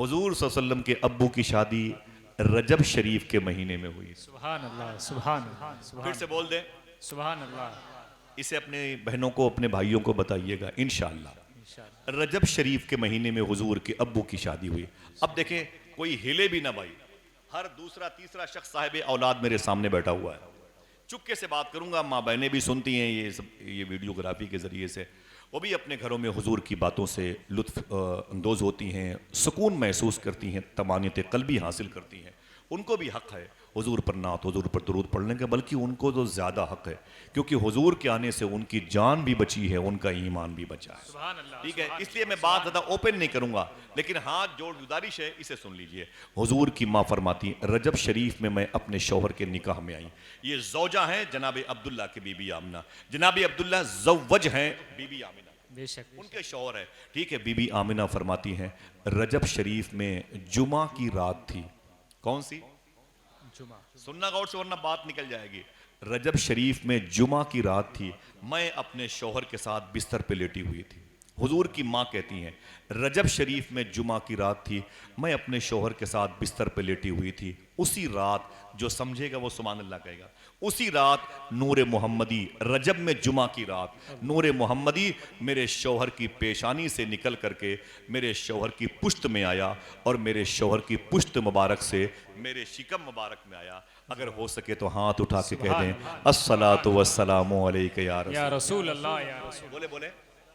हुजूर सल्लल्लाहु अलैहि वसल्लम के अब्बू की शादी रजब शरीफ के महीने में हुई। सुभान अल्लाह, सुभान अल्लाह, फिर सुभान से बोल दें, सुभान अल्लाह। इसे अपने बहनों को अपने भाइयों को बताइएगा इंशाअल्लाह। इंशाअल्लाह। रजब शरीफ के महीने में हुजूर के अब्बू की शादी हुई। अब देखें, कोई हिले भी ना भाई, हर दूसरा तीसरा शख्स साहिब औलाद मेरे सामने बैठा हुआ है। चुपके से बात करूंगा, माँ बहनें भी सुनती हैं ये वीडियोग्राफी के ज़रिए से, वो भी अपने घरों में हुजूर की बातों से लुत्फ अंदोज़ होती हैं, सुकून महसूस करती हैं, तमानियत क़ल्बी हासिल करती हैं। उनको भी हक़ है हुजूर पर नात, हुजूर पर दुरूद पढ़ने का, बल्कि उनको तो ज़्यादा हक़ है, क्योंकि हुजूर के आने से उनकी जान भी बची है, उनका ईमान भी बचा है। सुभान अल्लाह, ठीक है, सुभान इसलिए मैं अल्लाह, बात सुभान ज़्यादा ओपन नहीं करूंगा, लेकिन हाथ जोड़ गुजारिश है, इसे सुन लीजिए। हुजूर की माँ फरमाती, रजब शरीफ में मैं अपने शौहर के निकाह में आई। ये ज़ौजा हैं जनाब अब्दुल्ला की बीबी आमिना। जनाब अब्दुल्ला ज़व्वज हैं बीबी आमिना, बेशक उनके शौहर है। ठीक है, बीबी आमिना फरमाती हैं, रजब शरीफ में जुमा की रात थी। कौन सी? जुमा। सुनना गौर से, वरना बात निकल जाएगी। रजब शरीफ में जुमा की रात थी, मैं अपने शौहर के साथ बिस्तर पे लेटी हुई थी। हुजूर की माँ कहती हैं, रजब शरीफ में जुमा की रात थी, मैं अपने शौहर के साथ बिस्तर पे लेटी हुई थी। उसी रात, जो समझेगा वो सुभान अल्लाह कहेगा, उसी रात नूर मोहम्मदी, रजब में जुमा की रात, नूर मोहम्मदी मेरे शौहर की पेशानी से निकल करके मेरे शौहर की पुश्त में आया, और मेरे शौहर की पुश्त मुबारक से मेरे शिकम मुबारक में आया। अगर हो सके तो हाथ उठा के कह दें, अस्सलातु वस्सलामु अलैका या या रसूल। रसूल अल्लाह, या रसूल। बोले बोले।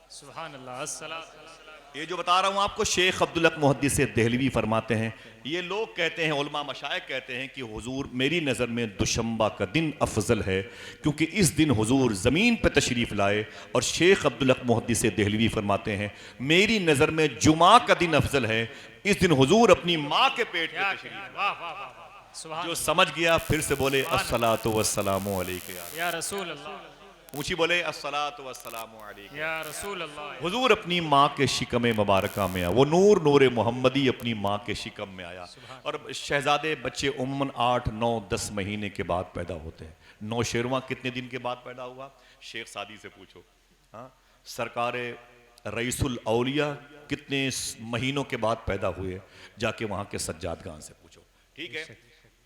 सुभान अल्लाह, अस्सलातु वस्सलाम। ये जो बता रहा हूँ आपको, शेख अब्दुल हक मुहद्दिस देहलवी फरमाते हैं, ये लोग कहते हैं, उलमा मशाइख कहते हैं कि हुजूर, मेरी नज़र में दुशंबा का दिन अफजल है, क्योंकि इस दिन हुजूर ज़मीन पर तशरीफ़ लाए। और शेख अब्दुल हक मुहद्दिस देहलवी फरमाते हैं, मेरी नज़र में जुमा का दिन अफजल है, इस दिन हुजूर अपनी माँ के पेट में तशरीफ़ लाए। वाह वाह वाह, सुभान जो समझ गया फिर से बोले, अस्सलातु वस्सलामु अलैका या रसूल अल्लाह, ऊंची बोले, अस्सलातु वस्सलामु अलैका। या रसूल अल्लाह। हुजूर अपनी माँ के शिकम मुबारका में आया, वो नूर नूर मोहम्मदी अपनी माँ के शिकम में आया। और शहजादे बच्चे उम्मन 8, 9, 10 महीने के बाद पैदा होते हैं। नौशेरवा कितने दिन के बाद पैदा हुआ? शेख सादी से पूछो। हाँ, सरकार रईसुल औलिया कितने महीनों के बाद पैदा हुए? जाके वहाँ के सज्जाद खान से पूछो। ठीक है,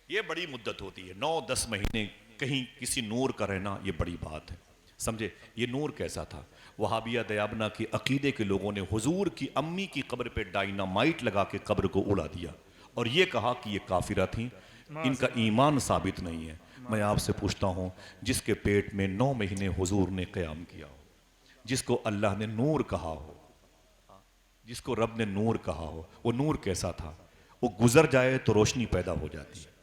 ये बड़ी मुद्दत होती है, 9-10 महीने कहीं किसी नूर का रहना, ये बड़ी बात है। समझे, ये नूर कैसा था? वहाबिया दयाबना की अकीदे के लोगों ने हुजूर की अम्मी की कब्र पे डायनामाइट लगा के कब्र को उड़ा दिया, और ये कहा कि ये काफिरा थी, इनका ईमान साबित नहीं है। मैं आपसे पूछता हूँ, जिसके पेट में 9 महीने हुजूर ने क़याम किया हो, जिसको अल्लाह ने नूर कहा हो, जिसको रब ने नूर कहा हो, वो नूर कैसा था? वो गुजर जाए तो रोशनी पैदा हो जाती है।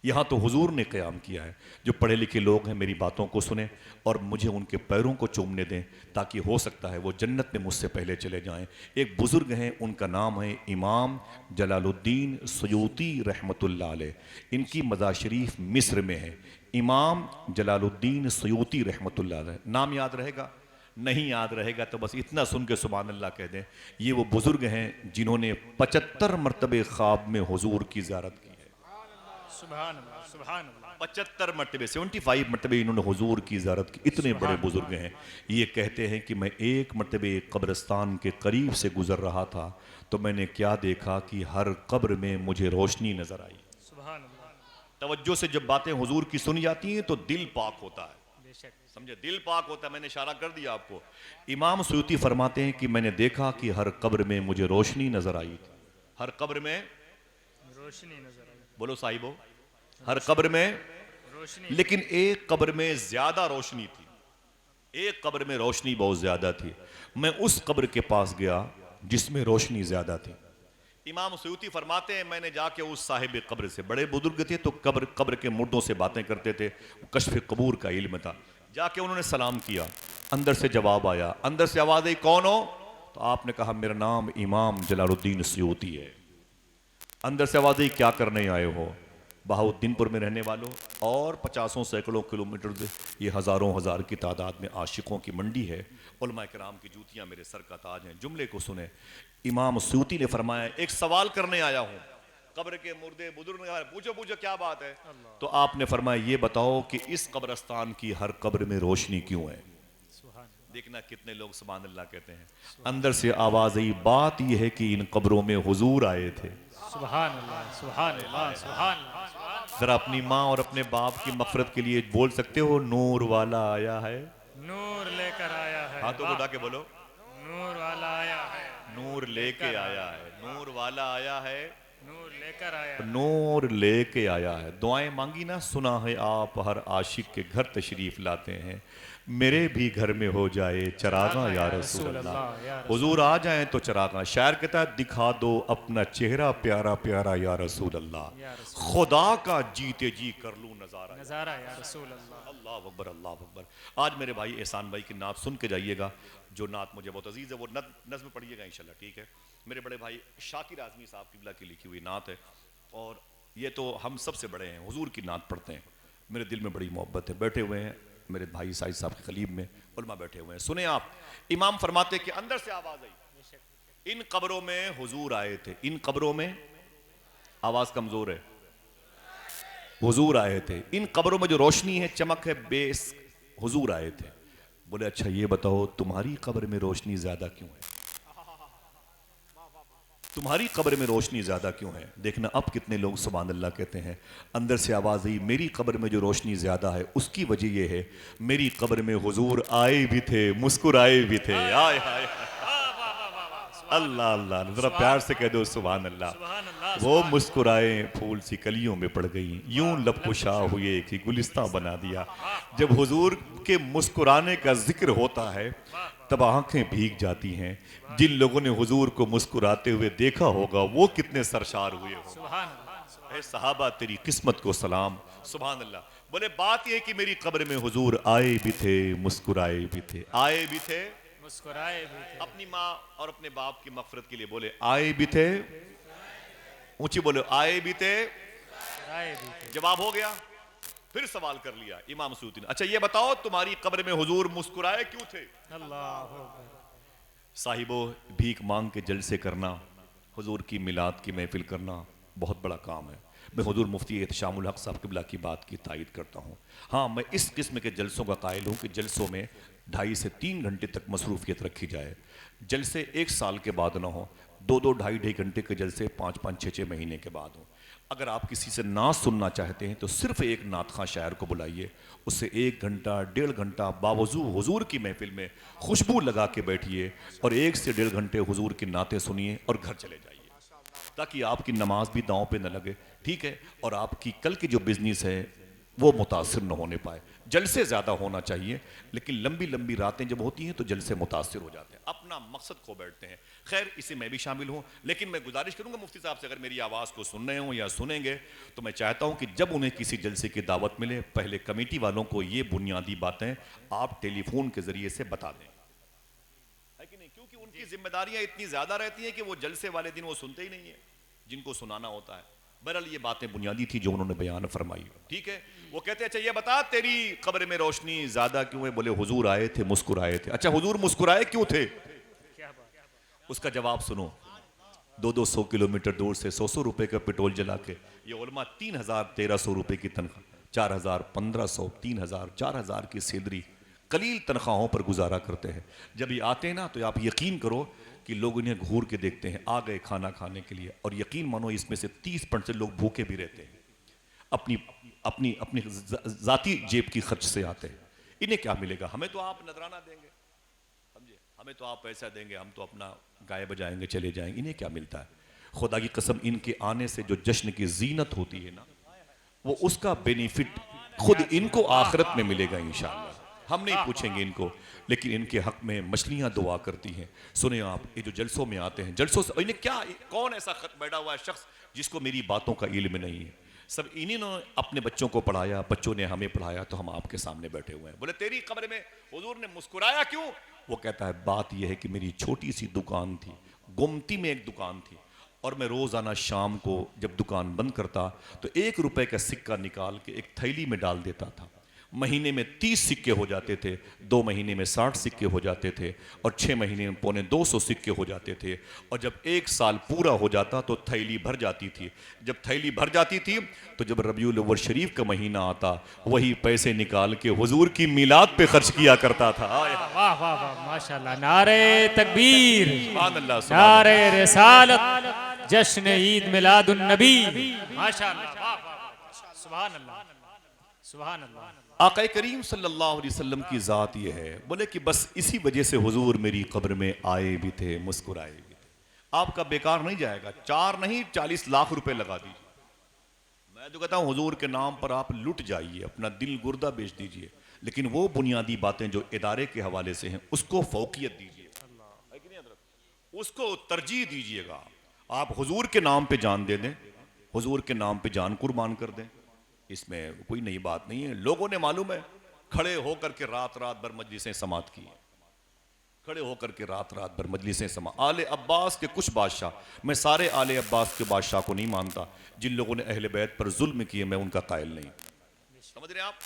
यहाँ तो हुजूर ने क़याम किया है। जो पढ़े लिखे लोग हैं मेरी बातों को सुने और मुझे उनके पैरों को चूमने दें, ताकि हो सकता है वो जन्नत में मुझसे पहले चले जाएं। एक बुज़ुर्ग हैं, उनका नाम है इमाम जलालुद्दीन सयूती रहमतुल्लाह अलैह। इनकी मज़ार शरीफ मिस्र में है। इमाम जलालुद्दीन सयूती रहमतुल्लाह अलैह। नाम याद रहेगा? नहीं याद रहेगा तो बस इतना सुन के सुभान अल्लाह कह दें। ये वो बुज़ुर्ग हैं जिन्होंने 75 मरतबे ख्वाब में हुजूर की ज़ियारत की है। सुभान अल्लाह, सुभान अल्लाह। 75 मरतबे, 75 मरतबे इन्होंने हुजूर की ज़ियारत की। इतने बड़े बुजुर्ग हैं। ये कहते हैं कि मैं एक मरतबे कब्रिस्तान के करीब से गुजर रहा था, तो मैंने क्या देखा कि हर कब्र में मुझे रोशनी नजर आई। सुभान अल्लाह। तवज्जो से जब बातें हुजूर की सुनी जाती हैं तो दिल पाक होता है। बेशक। समझे, दिल पाक होता है। मैंने इशारा कर दिया आपको। इमाम सयूती फरमाते हैं कि मैंने देखा कि हर कब्र में मुझे रोशनी नजर आई थी। हर कब्र में रोशनी नजर आई। बोलो साहिबो, हर कब्र में रोशनी। लेकिन एक कब्र में ज्यादा रोशनी थी। एक कब्र में रोशनी बहुत ज्यादा थी। मैं उस कब्र के पास गया जिसमें रोशनी ज्यादा थी। इमाम सयूती फरमाते हैं, मैंने जाके उस साहिब कब्र से, बड़े बुजुर्ग थे तो कब्र के मुर्दों से बातें करते थे, कश्फ कबूर का इल्म था। जाके उन्होंने सलाम किया, अंदर से जवाब आया, अंदर से आवाज आई, कौन हो? तो आपने कहा, मेरा नाम इमाम जलालुद्दीन सयूती है। अंदर से आवाज आई, क्या करने आए हो? बहाउद्दीनपुर में रहने वालों और 50 सैकड़ों किलोमीटर से, ये हज़ारों हज़ार की तादाद में आशिकों की मंडी है। उलमा किराम की जूतियाँ मेरे सर का ताज हैं। जुमले को सुने। इमाम सयूती ने फरमाया, एक सवाल करने आया हूँ। कब्र के मुर्दे बुजुर्ग ने कहा, पूछो पूछो क्या बात है? तो आपने फरमाया, ये बताओ कि इस कब्रस्तान की हर कब्र में रोशनी क्यों है? देखना कितने लोग सुभान अल्लाह कहते हैं। अंदर से आवाज आई, बात यह है कि इन कब्रों में हुजूर आए थे। सुभान अल्लाह सुभान अल्लाह सुभान अल्लाह। जरा अपनी माँ और अपने बाप की मफरत के लिए बोल सकते हो, नूर वाला आया है। नूर लेकर आया है। हाथों को उठा के बोलो, नूर वाला आया है। नूर लेके आया है। नूर वाला आया है, नूर लेकर आया है। नूर लेके आया है। दुआएं मांगी ना, सुना है आप हर आशिक के घर तशरीफ लाते हैं। मेरे भी घर में हो जाए चरागा या रसूल अल्लाह। हुजूर आ जाए तो चरागा। शायर कहता है, दिखा दो अपना चेहरा प्यारा प्यारा या रसूल अल्लाह, खुदा का जीते जी कर लूं नजारा नजारा या रसूल अल्लाह। अल्लाह अकबर अल्लाह अकबर। आज मेरे भाई एहसान भाई की नात सुन के जाइएगा, जो नात मुझे बहुत अजीज है, वो नज़्म पढ़िएगा इंशाल्लाह, ठीक है। मेरे बड़े भाई शाकिर आज़मी साहब किबला की लिखी हुई नात है, और ये तो हम सबसे बड़े हैं, हुजूर की नात पढ़ते हैं। मेरे दिल में बड़ी मोहब्बत है। बैठे हुए हैं मेरे भाई साइद साहब के कलीब में उलमा बैठे हुए हैं। सुने आप, इमाम फरमाते कि अंदर से आवाज आई, इन कब्रों में हुजूर आए थे। इन कब्रों में, आवाज कमजोर है, हुजूर आए थे। इन कब्रों में जो रोशनी है, चमक है, बेस, हुजूर आए थे। बोले अच्छा ये बताओ, तुम्हारी कब्र में रोशनी ज्यादा क्यों है? तुम्हारी कब्र में रोशनी ज्यादा क्यों है? देखना अब कितने लोग सुभान अल्लाह कहते हैं। अंदर से आवाज आई, मेरी कब्र में जो रोशनी ज्यादा है उसकी वजह यह है, मेरी कब्र में हुजूर आए भी थे, मुस्कुराए भी थे। आय हाय अल्लाह अल्लाह, जरा प्यार से कह दो सुभान अल्लाह। वो मुस्कुराए फूल सी कलियों में पड़ गई, यूं लबकुशा हुए कि गुलिस्तां बना दिया। जब हुजूर के मुस्कुराने का जिक्र होता है तब आंखें भीग जाती हैं। जिन लोगों ने हुजूर को मुस्कुराते हुए देखा होगा वो कितने सरशार हुए होंगे। ऐ सहाबा तेरी किस्मत को सलाम। सुभान अल्लाह। बोले बात ये कि मेरी कब्र में हुजूर आए भी थे, मुस्कुराए भी थे। आए भी थे, मुस्कुराए भी थे। अपनी माँ और अपने बाप की मगफिरत के लिए बोले आए भी थे, ऊंची बोले आए भी थे, आए भी थे। जवाब हो गया। फिर सवाल कर लिया इमाम सूती ने, अच्छा ये बताओ तुम्हारी कब्र में हुजूर मुस्कुराए क्यों थे? अल्लाह साहिबो, भीख मांग के जलसे करना, हुजूर की मिलाद की महफिल करना बहुत बड़ा काम है। मैं हुजूर मुफ्ती एहतशामुल हक साहब किबला की बात की तायद करता हूँ। हाँ, मैं इस किस्म के जलसों का कायल हूँ कि जलसों में 2.5 से 3 घंटे तक मसरूफियत रखी जाए। जलसे 1 साल के बाद ना हो, 2-2, 2.5 घंटे के जलसे 5-5, 6-6 महीने के बाद हो। अगर आप किसी से नात सुनना चाहते हैं तो सिर्फ एक नात खां शायर को बुलाइए, उससे 1 घंटा 1.5 घंटा बावजू हुजूर की महफिल में खुशबू लगा के बैठिए और 1 से 1.5 घंटे हुजूर की नातें सुनिए और घर चले जाइए, ताकि आपकी नमाज भी दांव पे न लगे, ठीक है, और आपकी कल की जो बिजनेस है वो मुतासिर न होने पाए। जलसे ज़्यादा होना चाहिए, लेकिन लंबी लंबी रातें जब होती हैं तो जलसे मुतासिर हो जाते हैं, अपना मकसद खो बैठते हैं। खैर, इसे मैं भी शामिल हूँ, लेकिन मैं गुजारिश करूँगा मुफ्ती साहब से, अगर मेरी आवाज़ को सुन रहे हों या सुनेंगे तो मैं चाहता हूँ कि जब उन्हें किसी जलसे की दावत मिले, पहले कमेटी वालों को ये बुनियादी बातें आप टेलीफोन के ज़रिए से बता दें, है कि नहीं? क्योंकि उनकी जिम्मेदारियाँ इतनी ज़्यादा रहती हैं कि वो जलसे वाले दिन वो सुनते ही नहीं है जिनको सुनाना होता है। बहरहाल ये बातें बुनियादी थी जो उन्होंने बयान फरमाई, ठीक है। वो कहते हैं अच्छा ये बता तेरी कब्र में रोशनी ज्यादा क्यों है? बोले हुजूर आए थे, मुस्कुराए थे। अच्छा हुजूर मुस्कुराए क्यों थे? उसका जवाब सुनो। 200-200 किलोमीटर दूर से 100-100 रुपए का पेट्रोल जला के ये उलमा 3,000-1,300 रुपए की तनख्वाह, 4,000, 1,500, 3,000, 4,000 की सैलरी कलील तनख्वाहों पर गुजारा करते हैं। जब ये आते हैं ना तो आप यकीन करो कि लोग इन्हें घूर के देखते हैं, आ गए खाना खाने के लिए, और यकीन मानो इसमें से 30% लोग भूखे भी रहते हैं, अपनी अपनी अपनी जाती जेब की खर्च से आते हैं। इन्हें क्या मिलेगा? हमें तो आप नजराना देंगे, समझे, हमें तो आप पैसा देंगे, हम तो अपना गाय बजाएंगे चले जाएंगे। इन्हें क्या मिलता है? खुदा की कसम, इनके आने से जो जश्न की जीनत होती है ना, वो उसका बेनिफिट खुद इनको आखिरत में मिलेगा इंशाअल्लाह। हम नहीं पूछेंगे इनको, लेकिन इनके हक में मछलियां दुआ करती हैं। सुने आप, ये जो जलसों में आते हैं, जलसों से इन्हें क्या, कौन ऐसा बैठा हुआ है शख्स जिसको मेरी बातों का इल्म नहीं है? सब इन्हीं ने अपने बच्चों को पढ़ाया, बच्चों ने हमें पढ़ाया, तो हम आपके सामने बैठे हुए हैं। बोले तेरी कब्र में हुजूर ने मुस्कुराया क्यों? वो कहता है बात यह है कि मेरी छोटी सी दुकान थी, गुमती में एक दुकान थी, और मैं रोज़ाना शाम को जब दुकान बंद करता तो 1 रुपए का सिक्का निकाल के एक थैली में डाल देता था। महीने में 30 सिक्के हो जाते थे, 2 महीने में 60 सिक्के हो जाते थे, और 6 महीने में 250 सिक्के हो जाते थे। और जब 1 साल पूरा हो जाता तो थैली भर जाती थी। जब थैली भर जाती थी तो जब रबीउल अव्वल शरीफ का महीना आता, वही पैसे निकाल के हुजूर की मिलाद पे खर्च किया करता था। वाह वाह वाह माशाल्लाह, नारे तकबीर, सुभान अल्लाह, सुभान अल्लाह। नारे रिसालत, जश्न ईद मिलादुन नबी, माशाल्लाह, वाह वाह, सुभान अल्लाह, सुभान अल्लाह। आका करीम सल्लल्लाहु अलैहि वसल्लम की ज़ात ये है, बोले कि बस इसी वजह से हुजूर मेरी कब्र में आए भी थे, मुस्कुराए भी थे। आपका बेकार नहीं जाएगा, 4 नहीं 40 लाख रुपए लगा दीजिए। मैं तो कहता हूँ हुजूर के नाम पर आप लुट जाइए, अपना दिल गुर्दा बेच दीजिए, लेकिन वो बुनियादी बातें जो इदारे के हवाले से हैं उसको फौकियत दीजिए, उसको तरजीह दीजिएगा। आप हुजूर के नाम पे जान दे दें, हुजूर के नाम पे जान कुर्बान कर दें, इसमें कोई नई बात नहीं है। लोगों ने मालूम है खड़े होकर के रात रात भर मजलिसें समात की, खड़े होकर के रात रात भर मजलिसें समा। आले अब्बास के कुछ बादशाह, मैं सारे आले अब्बास के बादशाह को नहीं मानता, जिन लोगों ने अहले बैत पर जुल्म किए मैं उनका कायल नहीं। समझ रहे हैं आप?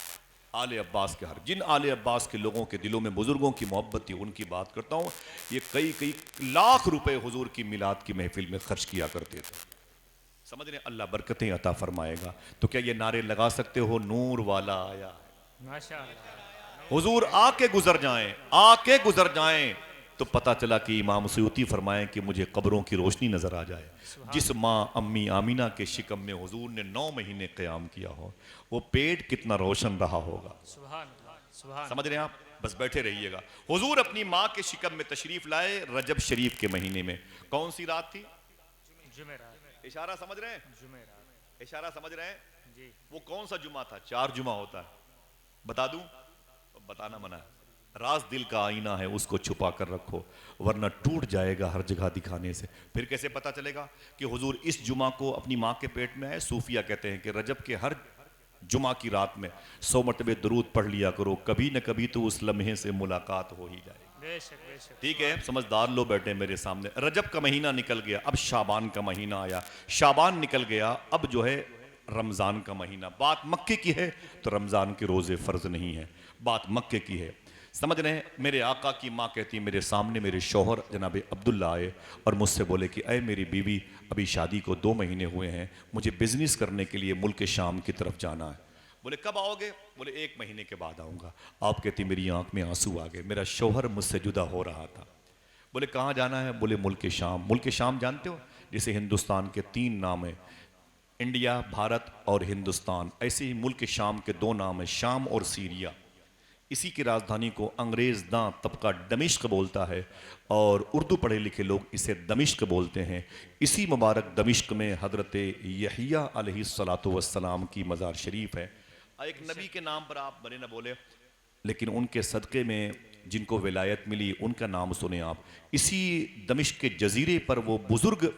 आले अब्बास के जिन आले अब्बास के लोगों के दिलों में बुजुर्गों की मोहब्बत थी उनकी बात करता हूँ। ये कई कई लाख रुपए हुजूर की मिलाद की महफिल में खर्च किया करते थे। समझ रहे? अल्लाह बरकतें अता फरमाएगा। तो क्या ये नारे लगा सकते हो, नूर वाला आया है, माशाअल्लाह। हुजूर आके गुजर जाएं, आके गुजर जाएं, तो पता चला कि इमाम सयूती फरमाएं कि मुझे कब्रों की रोशनी नजर आ जाए। जिस माँ अम्मी आमीना के शिकम में हुजूर ने 9 महीने क़याम किया हो, वो पेट कितना रोशन रहा होगा। सुभान अल्लाह, सुभान। समझ रहे हैं आप? बस बैठे रहिएगा। हुजूर अपनी माँ के शिकम में तशरीफ लाए रजब शरीफ के महीने में। कौन सी रात थी? जुमेरात, इशारा समझ रहे हैं? जुमेरात इशारा समझ रहे हैं? जी। वो कौन सा जुमा था? 4 जुमा होता है, बता दूं? बताना मना है। राज दिल का आईना है, उसको छुपा कर रखो, वरना टूट जाएगा हर जगह दिखाने से। फिर कैसे पता चलेगा कि हुजूर इस जुमा को अपनी माँ के पेट में आए? सूफिया कहते हैं कि रजब के हर जुमा की रात में 100 मरतबे दरूद पढ़ लिया करो, कभी न कभी तो उस लम्हे से मुलाकात हो ही जाएगी। बेशक बेशक। ठीक है, समझदार लोग बैठे मेरे सामने। रजब का महीना निकल गया, अब शाबान का महीना आया, शाबान निकल गया, अब जो है रमज़ान का महीना। बात मक्के की है तो रमज़ान के रोज़े फ़र्ज नहीं है, बात मक्के की है। समझ रहे हैं? मेरे आका की माँ कहती, मेरे सामने मेरे शौहर जनाब अब्दुल्ला आए और मुझसे बोले कि अय मेरी बीवी, अभी शादी को 2 महीने हुए हैं, मुझे बिजनेस करने के लिए मुल्क शाम की तरफ जाना है। बोले कब आओगे? बोले 1 महीने के बाद आऊँगा। आप कहती मेरी आंख में आंसू आ गए, मेरा शौहर मुझसे जुदा हो रहा था। बोले कहाँ जाना है? बोले मुल्क शाम। मुल्क शाम जानते हो? जिसे हिंदुस्तान के 3 नाम है, इंडिया, भारत और हिंदुस्तान। ऐसे ही मुल्क शाम के 2 नाम है, शाम और सीरिया। इसी की राजधानी को अंग्रेज़ दां तबका दमिश्क बोलता है और उर्दू पढ़े लिखे लोग इसे दमिश्क बोलते हैं। इसी मुबारक दमिश्क में हज़रत यहिया अलैहिस्सलातु वस्सलाम की मज़ार शरीफ है। एक नबी के नाम पर आप बने न बोले, लेकिन उनके सदक़े में जिनको विलायत मिली उनका नाम सुने आप। इसी दमिश्क के जजीरे पर वो बुज़ुर्ग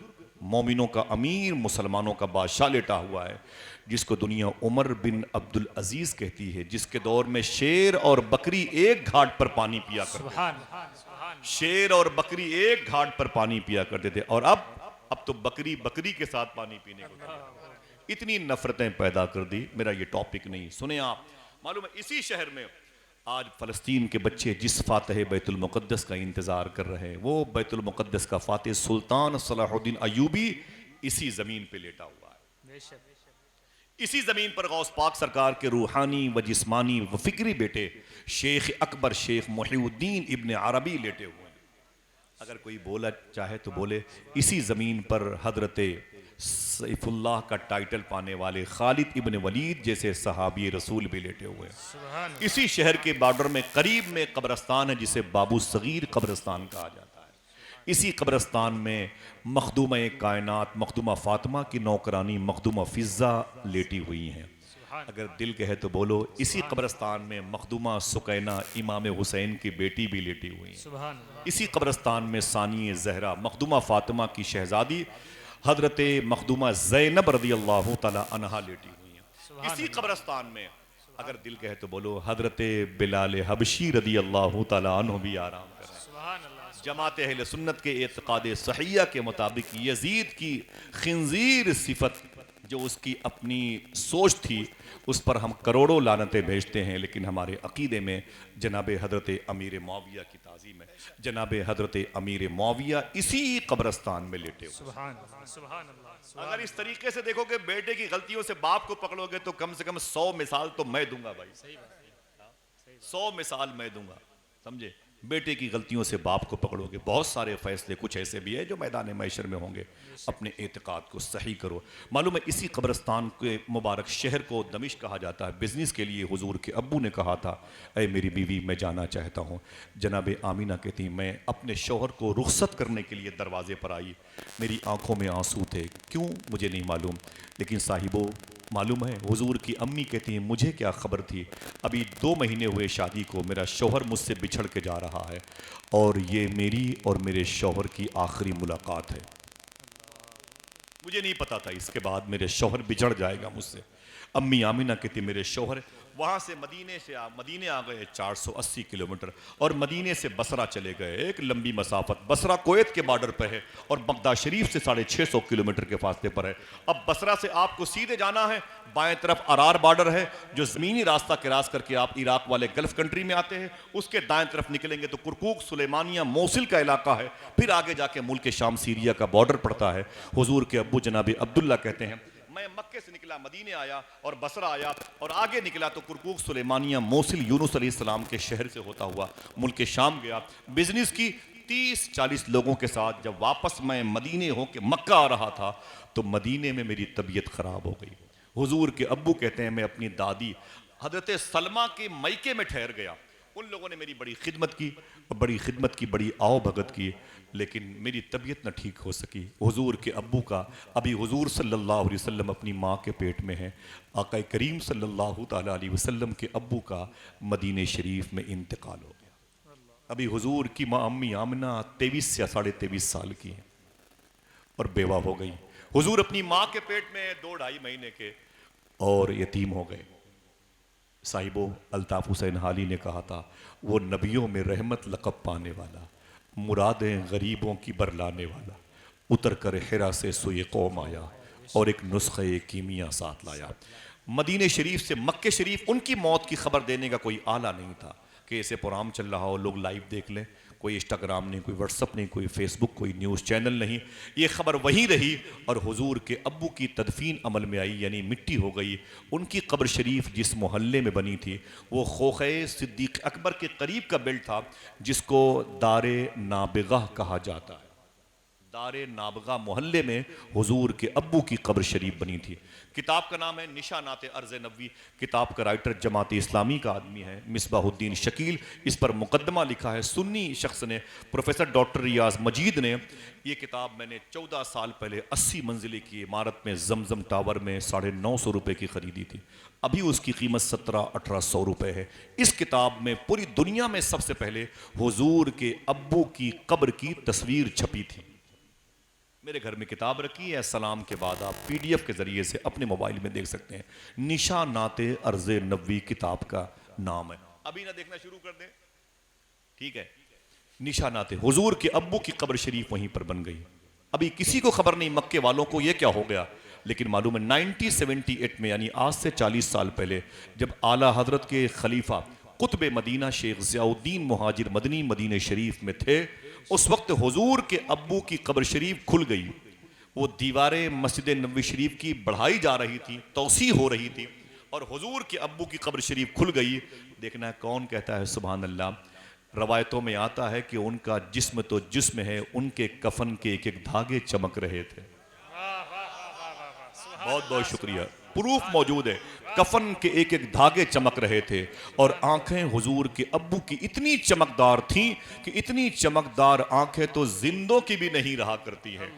मोमिनों का अमीर, मुसलमानों का बादशाह लेटा हुआ है, जिसको दुनिया उमर बिन अब्दुल अजीज़ कहती है, जिसके दौर में शेर और बकरी एक घाट पर पानी पिया करते थे। सुभान सुभान। शेर और बकरी एक घाट पर पानी पिया करते थे, और अब तो बकरी बकरी के साथ पानी पीने को तैयार। इतनी नफरतें पैदा कर दी। मेरा ये टॉपिक नहीं, सुने आप। मालूम है इसी शहर में आज फ़लस्तीन के बच्चे जिस फातह बैतुल मुक़द्दस का इंतज़ार कर रहे हैं, वो बैतुल मुक़द्दस का फातह सुल्तान सलाहुद्दीन अयूबी इसी ज़मीन पे लेटा हुआ है। बेशक। इसी ज़मीन पर गौस पाक सरकार के रूहानी व जिस्मानी व फ़िक्री बेटे शेख अकबर शेख मुहीउद्दीन इब्न अरबी लेटे हुए हैं। अगर कोई बोला चाहे तो बोले, इसी ज़मीन पर हज़रत सैफुल्लाह का टाइटल पाने वाले खालिद इब्न वलीद जैसे सहाबी रसूल भी लेटे हुए हैं। सुभान। इसी शहर के बॉर्डर में करीब में कब्रस्तान है जिसे बाबू सगीर कब्रस्तान कहा जाता है। इसी कब्रस्तान में मखदूमा कायनात मखदूमा फातिमा की नौकरानी मखदूमा फिज़ा लेटी हुई हैं। अगर दिल कहे तो बोलो, इसी कब्रस्तान में मखदूमा सुकैना इमाम हुसैन की बेटी भी लेटी हुई हैं। सुभान। इसी कब्रस्तान में सानी ज़हरा मखदूमा फातिमा की शहजादी हज़रत मखदूमा ज़ैनब रज़ियल्लाहु तआला अन्हा लेटी हुई हैं। इसी कब्रस्तान में अगर दिल कहे तो बोलो, हज़रत बिलाल हबशी रज़ियल्लाहु तआला अन्हु भी आराम कर रहे हैं। सुभान अल्लाह। जमात अहले सुन्नत के एतक़ाद सहिया के मुताबिक यजीद की खिंजीर सिफत जो उसकी अपनी सोच थी उस पर हम करोड़ों लानतें भेजते हैं, लेकिन हमारे अकीदे में जनाब हज़रत अमीर मुआविया की ताज़ीम है। जनाब हज़रत अमीर मुआविया इसी कब्रस्तान में लेटे हुए। सुभान अल्लाह, सुभान अल्लाह। अगर इस तरीके से देखोगे बेटे की गलतियों से बाप को पकड़ोगे तो कम से कम 100 मिसाल तो मैं दूंगा भाई, सही बात। 100 मिसाल मैं दूंगा, समझे। बेटे की गलतियों से बाप को पकड़ोगे, बहुत सारे फैसले कुछ ऐसे भी है जो मैदान मैशर में होंगे। अपने एतकाद को सही करो। मालूम है इसी कब्रस्तान के मुबारक शहर को दमिश्क कहा जाता है। बिजनेस के लिए हुजूर के अब्बू ने कहा था, ऐ मेरी बीवी मैं जाना चाहता हूँ। जनाब आमीना कहती मैं अपने शौहर को रुखसत करने के लिए दरवाजे पर आई, मेरी आंखों में आंसू थे, क्यों मुझे नहीं मालूम, लेकिन साहिबो मालूम है हुजूर की अम्मी कहती हैं मुझे क्या खबर थी, अभी 2 महीने हुए शादी को, मेरा शौहर मुझसे बिछड़ के जा रहा है और ये मेरी और मेरे शौहर की आखिरी मुलाकात है। मुझे नहीं पता था इसके बाद मेरे शौहर बिछड़ जाएगा मुझसे। अम्मी आमिना कहती मेरे शौहर वहाँ से मदीने आ गए 480 किलोमीटर, और मदीने से बसरा चले गए, एक लंबी मसाफत। बसरा कुवैत के बॉर्डर पर है और बगदाद शरीफ से 650 किलोमीटर के फासले पर है। अब बसरा से आपको सीधे जाना है, बाएं तरफ अरार बॉर्डर है जो ज़मीनी रास्ता क्रॉस करके आप इराक वाले गल्फ कंट्री में आते हैं। उसके दाएं तरफ निकलेंगे तो कुरकुक, सुलेमानिया, मोसिल का इलाका है, फिर आगे जाके मुल्क शाम सीरिया का बॉर्डर पड़ता है। हुजूर के अब्बू जनाब अब्दुल्ला कहते हैं मैं मक्के से निकला, मदीने आया और बसरा आया और आगे निकला तो कुरकुक, सुलेमानिया, मोसिल, यूनुस अलैहिस्सलाम के शहर से होता हुआ मुल्क शाम गया। बिजनेस की 30-40 लोगों के साथ जब वापस मैं मदीने होके मक्का आ रहा था तो मदीने में मेरी तबीयत खराब हो गई। हुजूर के अब्बू कहते हैं मैं अपनी दादी हजरत सलमा के मैके में ठहर गया। उन लोगों ने मेरी बड़ी खिदमत की, बड़ी आओ भगत की, लेकिन मेरी तबीयत न ठीक हो सकी। हुजूर के अब्बू का अभी हुजूर सल्लल्लाहु अलैहि वसल्लम अपनी माँ के पेट में है। आका करीम सल्लल्लाहु ताला अलैहि वसल्लम के अब्बू का मदीने शरीफ में इंतकाल हो गया। अभी हुजूर की माँ अम्मी आमना 23 या 23.5 साल की है और बेवा हो गई। हुजूर अपनी माँ के पेट में 2-2.5 महीने के और यतीम हो गए। साहिबो अल्ताफ हुसैन हाली ने कहा था वो नबियों में रहमत लक़ब पाने वाला, मुरादें गरीबों की बरलाने वाला, उतर कर हिरा से सुए कौम आया और एक नुस्खे कीमिया साथ लाया। मदीने शरीफ से मक्के शरीफ उनकी मौत की खबर देने का कोई आला नहीं था कि ऐसे प्रोग्राम चल रहा हो लोग लाइव देख लें। कोई इंस्टाग्राम नहीं, कोई व्हाट्सअप नहीं, कोई फेसबुक, कोई न्यूज़ चैनल नहीं। ये खबर वहीं रही और हुजूर के अब्बू की तदफीन अमल में आई, यानी मिट्टी हो गई। उनकी कब्र शरीफ जिस मोहल्ले में बनी थी वो खोखे सिद्दीक अकबर के करीब का बिल्ड था जिसको दारे नाबिगा कहा जाता है। दारे नाबगा मोहल्ले में हुजूर के अब्बू की कब्र शरीफ बनी थी। किताब का नाम है निशानात अर्ज़ नबवी। किताब का राइटर जमात इस्लामी का आदमी है मिसबाहुद्दीन शकील। इस पर मुकदमा लिखा है सुन्नी शख्स ने, प्रोफेसर डॉक्टर रियाज मजीद ने। ये किताब मैंने 14 साल पहले 80 मंजिले की इमारत में जमजम टावर में 950 रुपये की खरीदी थी। अभी उसकी कीमत 1700-1800 रुपये है। इस किताब में पूरी दुनिया में सबसे पहले हुजूर के अब्बू की कब्र की तस्वीर छपी थी। मेरे घर में किताब रखी है, सलाम के बाद आप PDF के जरिए से अपने मोबाइल में देख सकते हैं। निशानाते अर्ज़ नबवी किताब का नाम है। अभी ना देखना शुरू कर दें, ठीक है। निशानाते हुजूर के अब्बू की कब्र शरीफ वहीं पर बन गई। अभी किसी को खबर नहीं मक्के वालों को ये क्या हो गया, लेकिन मालूम है 1978 में यानी आज से 40 साल पहले जब आला हजरत के खलीफा कुतुब मदीना शेख ज़ियाउद्दीन मुहाजिर मदनी मदीने शरीफ में थे, उस वक्त हुजूर के अब्बू की कब्र शरीफ खुल गई। वो दीवारें मस्जिद नबवी शरीफ की बढ़ाई जा रही थी, तौसी हो रही थी और हुजूर के अब्बू की कब्र शरीफ खुल गई। देखना कौन कहता है सुभान अल्लाह। रवायतों में आता है कि उनका जिस्म तो जिस्म है, उनके कफन के एक एक धागे चमक रहे थे। बहुत बहुत शुक्रिया, प्रूफ मौजूद है। कफन के एक एक धागे चमक रहे थे और आंखें हुजूर के अब्बू की इतनी चमकदार थीं कि इतनी चमकदार आंखें तो जिंदों की भी नहीं रहा करती हैं।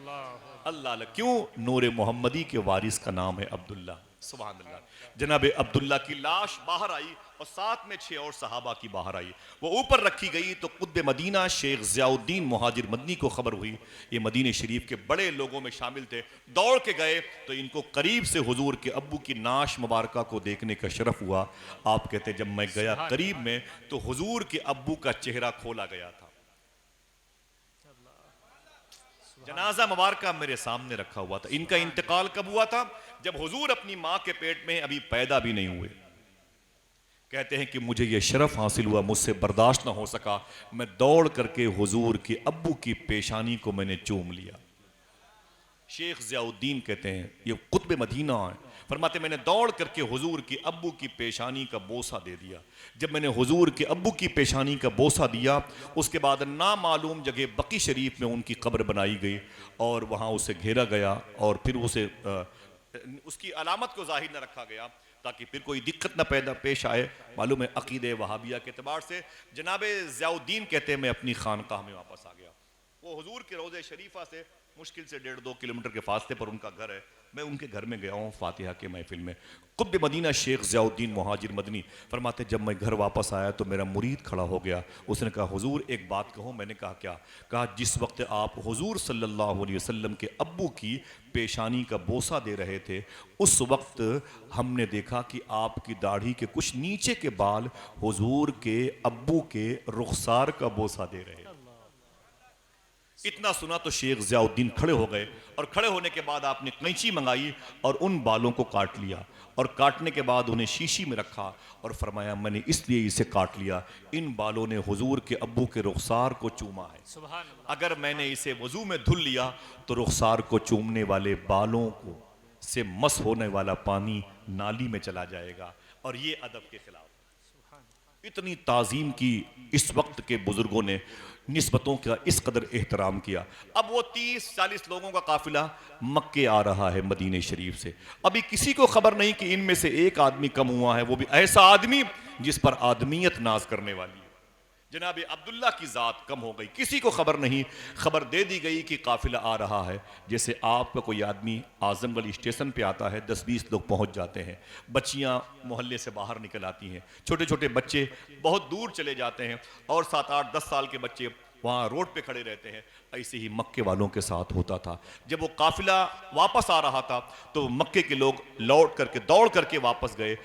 अल्लाह, क्यों? नूर मोहम्मदी के वारिस का नाम है अब्दुल्ला। सुभान अल्लाह। जनाब अब्दुल्ला की लाश बाहर आई और साथ में 6 और सहाबा की बाहर आई। वो ऊपर रखी गई तो कुतुब मदीना शेख ज़ियाउद्दीन मुहाजिर मदनी को खबर हुई, ये मदीने शरीफ के बड़े लोगों में शामिल थे। दौड़ के गए तो इनको करीब से हुजूर के अब्बू की नाश मुबारका को देखने का शरफ हुआ। आप कहते जब मैं गया करीब में तो हुजूर के अब्बू का चेहरा खोला गया था। जनाजा मुबारक मेरे सामने रखा हुआ था। इनका इंतकाल कब हुआ था? जब हुजूर अपनी माँ के पेट में अभी पैदा भी नहीं हुए। कहते हैं कि मुझे यह शरफ हासिल हुआ, मुझसे बर्दाश्त ना हो सका, मैं दौड़ करके हुजूर के अब्बू की पेशानी को मैंने चूम लिया। शेख ज़ियाउद्दीन कहते हैं, ये कुतुब मदीना है, फरमाते मैंने दौड़ करके हुजूर की अब्बू की पेशानी का बोसा दे दिया। जब मैंने हुजूर के अब्बू की पेशानी का बोसा दिया, उसके बाद नामालूम जगह बकी शरीफ में उनकी कब्र बनाई गई और वहाँ उसे घेरा गया और फिर उसे उसकी अलामत को जाहिर न रखा गया ताकि फिर कोई दिक्कत न पैदा पेश आए। मालूम है अकीदे वहाबिया के अतबार से जनाब ज़ियाउद्दीन कहते हैं मैं अपनी खानकाह में वापस आ गया। वो हुजूर के रोज़े शरीफा से मुश्किल से 1.5-2 किलोमीटर के फासले पर उनका घर है। मैं उनके घर में गया हूँ फातिहा के महफिल में। कुतुब मदीना शेख ज़ियाउद्दीन मुहाजिर मदनी फरमाते जब मैं घर वापस आया तो मेरा मुरीद खड़ा हो गया। उसने कहा हुजूर एक बात कहूँ। मैंने कहा क्या? कहा जिस वक्त आप हुजूर सल्लल्लाहु अलैहि वसल्लम के अब्बू की पेशानी का बोसा दे रहे थे, उस वक्त हमने देखा कि आपकी दाढ़ी के कुछ नीचे के बाल हुजूर के अब्बू के रुखसार का बोसा दे रहे। इतना सुना तो शेख ज़ियाउद्दीन खड़े हो गए और खड़े होने के बाद आपने कैंची मंगाई और उन बालों को काट लिया और काटने के बाद उन्हें शीशी में रखा और फरमाया मैंने इसलिए इसे काट लिया, इन बालों ने हुजूर के अब्बू के रुखसार को चूमा है। सुभान अल्लाह। अगर मैंने इसे वजू में धुल लिया तो रुखसार को चूमने वाले बालों को से मस होने वाला पानी नाली में चला जाएगा और ये अदब के खिलाफ। इतनी ताजीम की इस वक्त के बुजुर्गों ने, निस्बतों का इस कदर एहतराम किया। अब वो 30-40 लोगों का काफिला मक्के आ रहा है मदीने शरीफ से। अभी किसी को खबर नहीं कि इनमें से एक आदमी कम हुआ है, वो भी ऐसा आदमी जिस पर आदमियत नाज करने वाली है। जनाब अब्दुल्ला की ज़ात कम हो गई, किसी को खबर नहीं। खबर दे दी गई कि काफिला आ रहा है। जैसे आपका कोई आदमी आजमगढ़ स्टेशन पे आता है, 10-20 लोग पहुंच जाते हैं, बच्चियां मोहल्ले से बाहर निकल आती हैं, छोटे छोटे बच्चे बहुत दूर चले जाते हैं और 7-8-10 साल के बच्चे वहाँ रोड पे खड़े रहते हैं। ऐसे ही मक्के वालों के साथ होता था। जब वो काफिला वापस आ रहा था तो मक्के के लोग लौट करके दौड़ करके वापस गए।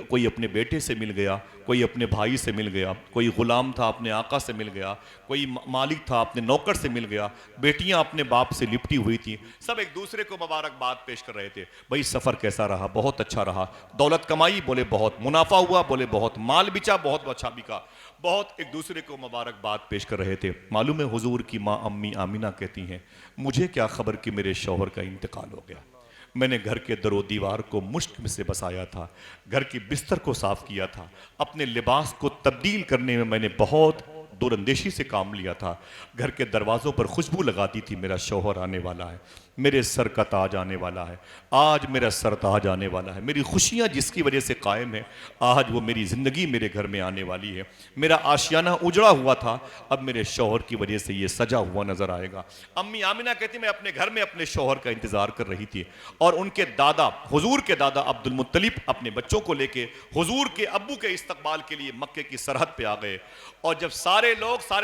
कोई अपने बेटे से मिल गया, कोई अपने भाई से मिल गया, कोई गुलाम था अपने आका से मिल गया, कोई मालिक था अपने नौकर से मिल गया, बेटियां अपने बाप से लिपटी हुई थी। सब एक दूसरे को मुबारकबाद पेश कर रहे थे। भाई सफ़र कैसा रहा? बहुत अच्छा रहा। दौलत कमाई? बोले बहुत। मुनाफा हुआ? बोले बहुत। माल बिचा? बहुत अच्छा बिका। बहुत एक दूसरे को मुबारकबाद पेश कर रहे थे। मालूम है हुजूर की माँ अम्मी आमिना कहती हैं मुझे क्या खबर कि मेरे शौहर का इंतकाल हो गया। मैंने घर के दरो दीवार को मुश्क में से बसाया था, घर की बिस्तर को साफ किया था, अपने लिबास को तब्दील करने में मैंने बहुत दूरंदेशी से काम लिया था। घर के दरवाज़ों पर खुशबू लगाती थी मेरा शौहर आने वाला है, मेरे सर का ताज आने वाला है, आज मेरा सर ताज आने वाला है। मेरी खुशियाँ जिसकी वजह से कायम है, आज वो मेरी ज़िंदगी मेरे घर में आने वाली है। मेरा आशियाना उजड़ा हुआ था, अब मेरे शौहर की वजह से ये सजा हुआ नज़र आएगा। अम्मी आमिना कहती मैं अपने घर में अपने शौहर का इंतज़ार कर रही थी और उनके दादा, हुजूर के दादा अब्दुल मुत्तलिब अपने बच्चों को लेके हुजूर के अब्बू के इस्तकबाल के लिए मक्के की सरहद पे आ गए। और जब सारे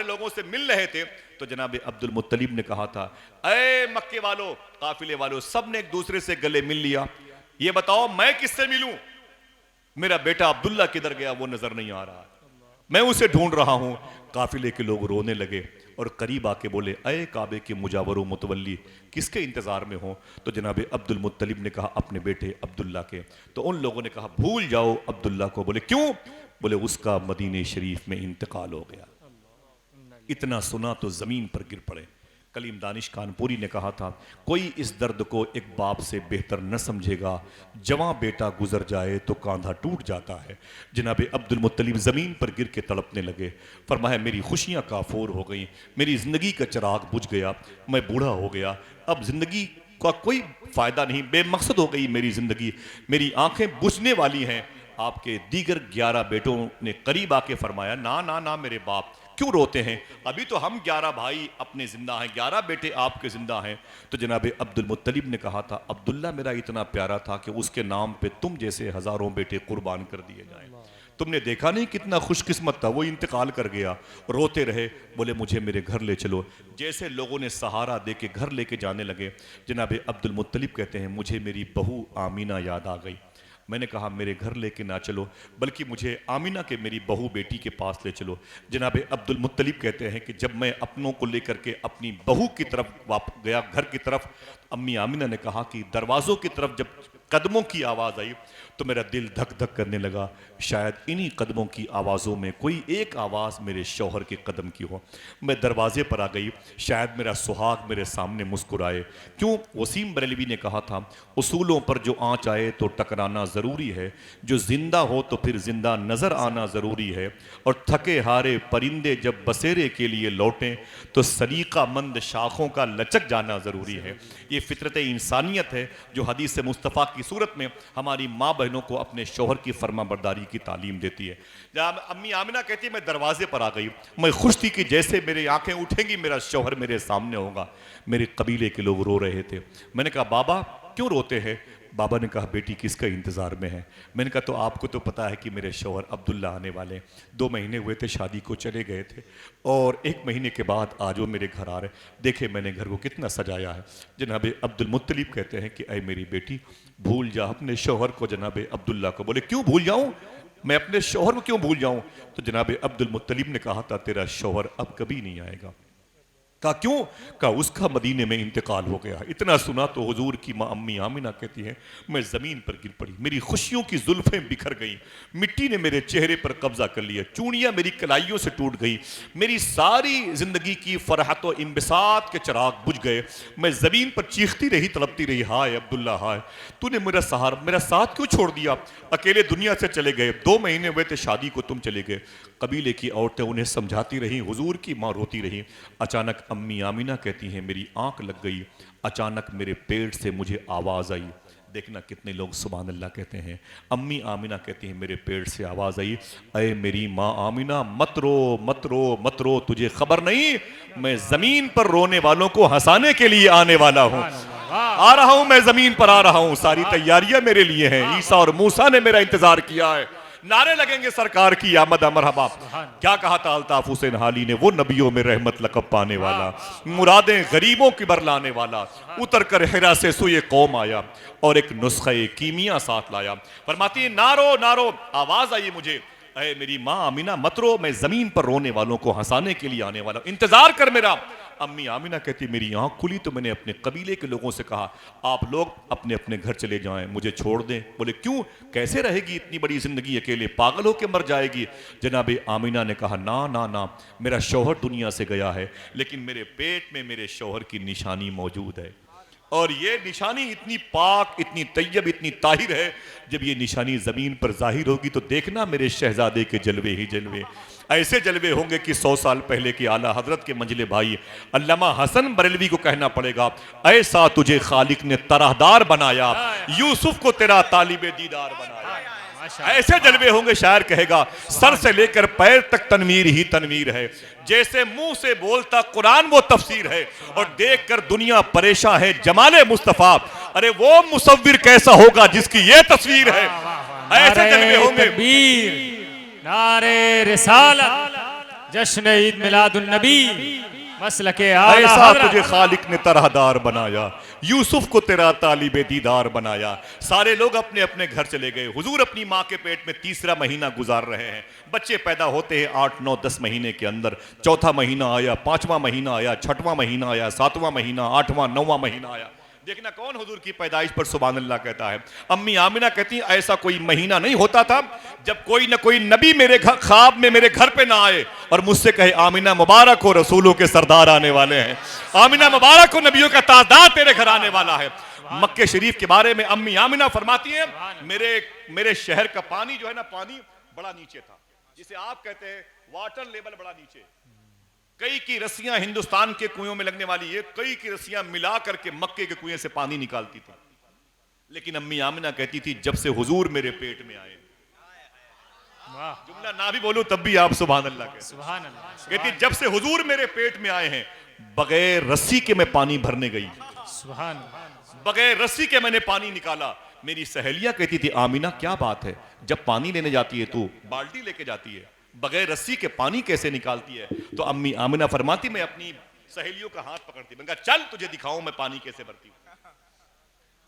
लोगों से मिल रहे थे तो जनाब अब्दुल मुत्तलिब ने कहा था ऐ मक्के वालों, काफिले वालों, सब ने एक दूसरे से गले मिल लिया, ये बताओ मैं किससे मिलूं? मेरा बेटा अब्दुल्ला किधर गया? वो नजर नहीं आ रहा, मैं उसे ढूंढ रहा हूं। काफिले के लोग रोने लगे और करीब आके बोले ऐ काबे के मुजावरो मुतवल्ली, किसके इंतजार में हो? तो जनाब अब्दुल मुत्तलिब ने कहा अपने बेटे अब्दुल्ला के। तो उन लोगों ने कहा भूल जाओ अब्दुल्ला को। बोले क्यों? बोले उसका मदीने शरीफ में इंतकाल हो गया। इतना सुना तो जमीन पर गिर पड़े। कलीम दानिश कानपुरी ने कहा था कोई इस दर्द को एक बाप से बेहतर न समझेगा, जवां बेटा गुजर जाए तो कांधा टूट जाता है। जनाब अब्दुल मुत्तलिब ज़मीन पर गिर के तड़पने लगे। फरमाया मेरी खुशियाँ काफूर हो गई, मेरी ज़िंदगी का चिराग बुझ गया, मैं बूढ़ा हो गया, अब ज़िंदगी का कोई फ़ायदा नहीं, बेमकसद हो गई मेरी ज़िंदगी, मेरी आंखें बुझने वाली हैं। आपके दीगर 11 बेटों ने करीब आके फरमाया ना ना ना मेरे बाप, क्यों रोते हैं? अभी तो हम 11 भाई अपने जिंदा हैं, 11 बेटे आपके जिंदा हैं। तो जनाब अब्दुल मुत्तलिब ने कहा था अब्दुल्ला मेरा इतना प्यारा था कि उसके नाम पे तुम जैसे हजारों बेटे कुर्बान कर दिए जाएं। तुमने देखा नहीं कितना खुशकिस्मत था, वो इंतकाल कर गया। रोते रहे, बोले मुझे मेरे घर ले चलो। जैसे लोगों ने सहारा दे के घर लेके जाने लगे, जनाब अब्दुल मुत्तलिब कहते हैं मुझे मेरी बहू आमीना याद आ गई। मैंने कहा मेरे घर लेके ना चलो, बल्कि मुझे आमिना के मेरी बहू बेटी के पास ले चलो। जनाब अब्दुल मुत्तलिब कहते हैं कि जब मैं अपनों को लेकर के अपनी बहू की तरफ गया घर की तरफ, अम्मी आमिना ने कहा कि दरवाज़ों की तरफ जब कदमों की आवाज़ आई तो मेरा दिल धक धक करने लगा, शायद इन्हीं कदमों की आवाज़ों में कोई एक आवाज़ मेरे शौहर के कदम की हो। मैं दरवाजे पर आ गई, शायद मेरा सुहाग मेरे सामने मुस्कुराए। क्यों? वसीम बरेलवी ने कहा था, उसूलों पर जो आँच आए तो टकराना ज़रूरी है, जो ज़िंदा हो तो फिर ज़िंदा नज़र आना ज़रूरी है, और थके हारे परिंदे जब बसेरे के लिए लौटें तो सलीकामंद शाखों का लचक जाना ज़रूरी है। ये फितरत इंसानियत है जो हदीस मुस्तफ़ा की सूरत में हमारी माँ बहनों को अपने शौहर की फरमाबरदारी की तालीम देती है। जब अम्मी आमिना कहती है मैं दरवाजे पर आ गई, मैं खुश थी कि जैसे मेरी आंखें उठेंगी मेरा शौहर मेरे सामने होगा। मेरे कबीले के लोग रो रहे थे। मैंने कहा बाबा क्यों रोते हैं? बाबा ने कहा बेटी किसका इंतज़ार में है? मैंने कहा तो आपको तो पता है कि मेरे शौहर अब्दुल्ला आने वाले, 2 महीने हुए थे शादी को, चले गए थे, और 1 महीने के बाद आज वो मेरे घर आ रहे। देखे मैंने घर को कितना सजाया है। जनाब अब्दुल मुत्तलिब कहते हैं कि ऐ मेरी बेटी भूल जा अपने शौहर को। जनाब अब्दुल्ला को बोले क्यों भूल जाऊँ, मैं अपने शौहर को क्यों भूल जाऊँ? तो जनाब अब्दुल मुत्तलिब ने कहा था तेरा शौहर अब कभी नहीं आएगा। कहा क्यों? कहा उसका मदीने में इंतकाल हो गया। इतना सुना तो हुजूर की माँ अम्मी आमिना कहती है मैं ज़मीन पर गिर पड़ी, मेरी खुशियों की जुल्फ़ें बिखर गई, मिट्टी ने मेरे चेहरे पर कब्जा कर लिया, चूड़ियाँ मेरी कलाइयों से टूट गई, मेरी सारी ज़िंदगी की फ़रहत व इम्बिसात के चिराग बुझ गए। मैं ज़मीन पर चीखती रही, तड़पती रही, हाय अब्दुल्ला हाय, तूने मेरा साथ क्यों छोड़ दिया? अकेले दुनिया से चले गए, 2 महीने हुए थे शादी को, तुम चले गए। कबीले की औरतें उन्हें समझाती रहीं, हुजूर की माँ रोती रही। अचानक अम्मी आमिना कहती हैं मेरी आंख लग गई, अचानक मेरे पेट से मुझे आवाज़ आई। देखना कितने लोग सुभान अल्लाह कहते हैं। अम्मी आमिना कहती हैं मेरे पेट से आवाज़ आई, अरे मेरी माँ आमिना मत रो मत रो मत रो, तुझे खबर नहीं मैं ज़मीन पर रोने वालों को हंसाने के लिए आने वाला हूँ। आ रहा हूँ, मैं ज़मीन पर आ रहा हूँ, सारी तैयारियां मेरे लिए हैं। ईसा और मूसा ने मेरा इंतजार किया है, नारे लगेंगे सरकार की आमद मरहबा। क्या कहा था अल्ताफ हुसैन हाली ने, वो नबियों में रहमत लकब पाने वाला, मुरादें गरीबों की बरलाने वाला, उतर कर हिरा से सुए कौम आया और एक नुस्खे कीमिया साथ लाया। फरमाती है नारो नारो, आवाज आई मुझे, अरे मेरी माँ आमिना मत रो, मैं जमीन पर रोने वालों को हंसाने के लिए आने वाला, इंतजार कर मेरा। अम्मी आमिना कहती मेरी आंख खुली तो मैंने अपने कबीले के लोगों से कहा आप लोग अपने अपने घर चले जाएं, मुझे छोड़ दें। बोले क्यों, कैसे रहेगी इतनी बड़ी जिंदगी अकेले, पागल होकर मर जाएगी। जनाब आमिना ने कहा ना ना ना, मेरा शौहर दुनिया से गया है, लेकिन मेरे पेट में मेरे शौहर की निशानी मौजूद है, और ये निशानी इतनी पाक, इतनी तैयब, इतनी ताहिर है, जब ये निशानी ज़मीन पर जाहिर होगी तो देखना मेरे शहजादे के जलवे ही जलवे, ऐसे जलवे होंगे कि 100 साल पहले के आला हजरत के मंजले भाई अल्लामा हसन बरेलवी को कहना पड़ेगा, ऐसा तुझे खालिक ने तरहदार बनाया, यूसुफ को तेरा तालिबे दीदार बनाया। ऐसे जलवे होंगे, शायर कहेगा सर से लेकर पैर तक तनवीर ही तनवीर है, जैसे मुंह से बोलता कुरान वो तफसीर है, और देखकर दुनिया परेशान है जमाले मुस्तफा, अरे वो मुसव्विर कैसा होगा जिसकी ये तस्वीर है। ऐसे जलवे होंगे। नारे रिसालत, जश्न ईद मिलादुन नबी, मसलके आला ऐसा हज़रत। तुझे खालिक ने तरहदार बनाया, यूसुफ को तेरा तालिबे दीदार बनाया। सारे लोग अपने अपने घर चले गए। हुजूर अपनी माँ के पेट में 3रा महीना गुजार रहे हैं। बच्चे पैदा होते हैं 8, 9, 10 महीने के अंदर। 4था महीना आया, 5वां महीना आया, 6वां महीना आया, 7वां महीना, 8वां, 9वां महीना आया। देखना कौन हुजूर की पैदाइश पर सुभान अल्लाह कहता है। अम्मी आमिना कहती है ऐसा कोई महीना नहीं होता था जब कोई न कोई नबी मेरे घर ख्वाब में मेरे घर पे ना आए और मुझसे कहे आमिना मुबारक हो, रसूलों के सरदार आने वाले हैं, आमिना मुबारक हो, नबियों का तादाद तेरे घर आने वाला है। मक्के शरीफ के बारे में अम्मी आमिना फरमाती है मेरे शहर का पानी जो है ना, पानी बड़ा नीचे था, जिसे आप कहते हैं वाटर लेवल बड़ा नीचे। कई की रस्सियां हिंदुस्तान के कुएं में लगने वाली है, कई की रस्सियां मिला करके मक्के के कुएं से पानी निकालती थी। लेकिन अम्मी आमिना कहती थी जब से हुजूर मेरे पेट में आए, जुमला ना भी बोलूं तब भी आप सुभान अल्लाह कहते। सुभान अल्लाह। कहती जब से हुजूर मेरे पेट में आए हैं बगैर रस्सी के मैं पानी भरने गई, सुभान, बगैर रस्सी के मैंने पानी निकाला। मेरी सहेलियां कहती थी आमिना क्या बात है, जब पानी लेने जाती है तू बाल्टी लेके जाती है, बगैर रस्सी के पानी कैसे निकालती है? तो अम्मी आमिना फरमाती मैं अपनी सहेलियों का हाथ पकड़ती, मैंने कहा चल तुझे दिखाऊं मैं पानी कैसे भरती हूं।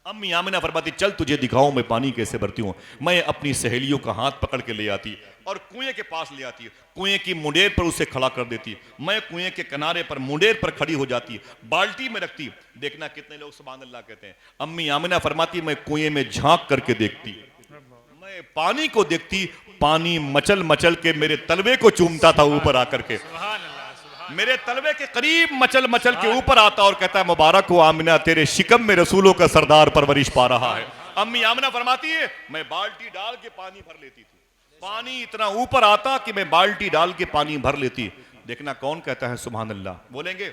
अम्मी आमिना फरमाती चल तुझे दिखाऊं मैं पानी कैसे भरती हूँ। मैं अपनी सहेलियों का हाथ पकड़ के ले आती और कुएं के पास ले आती, कुएं की मुंडेर पर उसे खड़ा कर देती, मैं कुएं के किनारे पर मुंडेर पर खड़ी हो जाती, बाल्टी में रखती। देखना कितने लोग सुभान अल्लाह कहते हैं। अम्मी आमिना फरमाती मैं कुएं में झांक करके देखती, मैं पानी को देखती, पानी मचल मचल के मेरे तलवे को चूमता था ऊपर आकर के, मेरे तलवे के करीब मचल मचल के ऊपर आता और कहता है मुबारक हो आमिना, तेरे शिकम में रसूलों का सरदार परवरिश पा रहा है। अम्मी आमिना फरमाती है मैं बाल्टी डाल के पानी भर लेती थी, पानी इतना ऊपर आता कि मैं बाल्टी डाल के पानी भर लेती। देखना कौन कहता है सुभान अल्लाह, बोलेंगे?